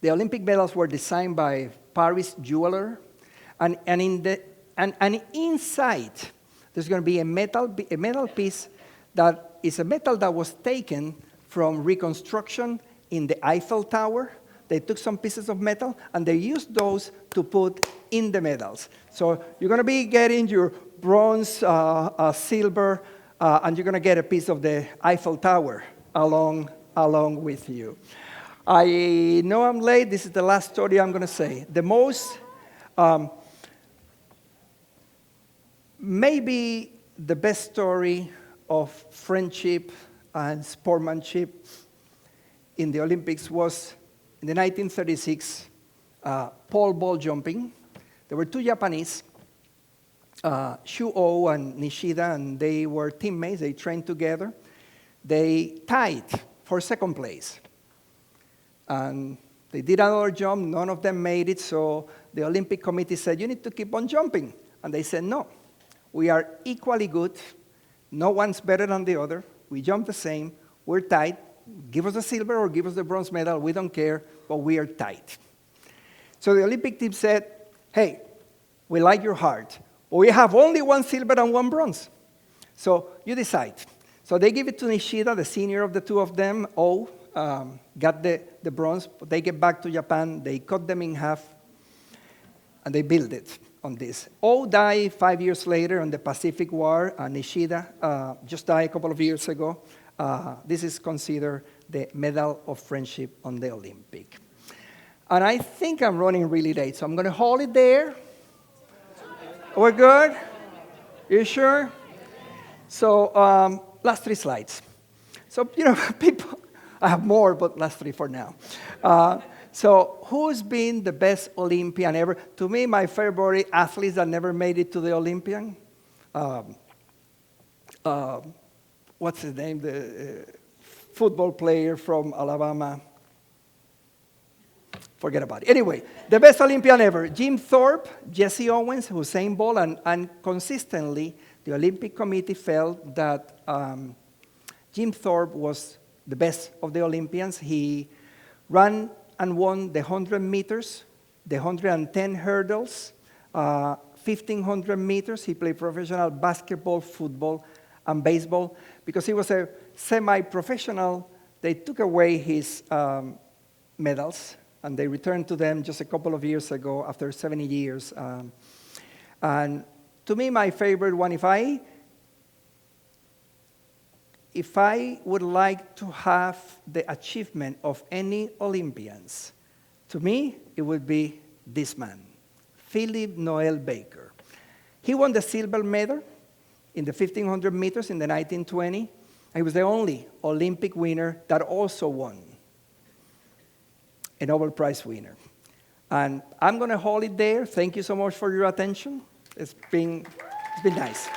the Olympic medals were designed by Paris jeweler, and inside there's going to be a metal piece that is a metal that was taken from reconstruction in the Eiffel Tower. They took some pieces of metal, and they used those to put in the medals. So you're going to be getting your bronze, silver, and you're going to get a piece of the Eiffel Tower along with you. I know I'm late. This is the last story I'm going to say. The most, maybe the best story of friendship and sportsmanship in the Olympics was in the 1936 pole vault jumping. There were two Japanese, Shuo and Nishida, and they were teammates. They trained together. They tied for second place. And they did another jump. None of them made it, so the Olympic Committee said, you need to keep on jumping. And they said, no, we are equally good. No one's better than the other. We jump the same. We're tied. Give us the silver or give us the bronze medal. We don't care, but we are tight. So the Olympic team said, hey, we like your heart, but we have only one silver and one bronze. So you decide. So they give it to Nishida, the senior of the two of them. Got the bronze, but they get back to Japan. They cut them in half, and they build it on this. Died 5 years later in the Pacific War. Nishida just died a couple of years ago. This is considered the Medal of Friendship on the Olympic. And I think I'm running really late, so I'm going to hold it there. We're good? You sure? So last three slides. So, people, I have more, but last three for now. So who's been the best Olympian ever? To me, my favorite athletes that never made it to the Olympian. What's his name? The football player from Alabama. Forget about it. Anyway, the best Olympian ever. Jim Thorpe, Jesse Owens, Usain Bolt, and consistently, the Olympic Committee felt that Jim Thorpe was the best of the Olympians. He ran and won the 100 meters, the 110 hurdles, 1,500 meters. He played professional basketball, football, and baseball. Because he was a semi-professional, they took away his medals, and they returned to them just a couple of years ago after 70 years. And to me, my favorite one, if I would like to have the achievement of any Olympians, to me, it would be this man, Philip Noel Baker. He won the silver medal in the 1,500 meters in the 1920. He was the only Olympic winner that also won a Nobel Prize winner. And I'm going to hold it there. Thank you so much for your attention. It's been nice.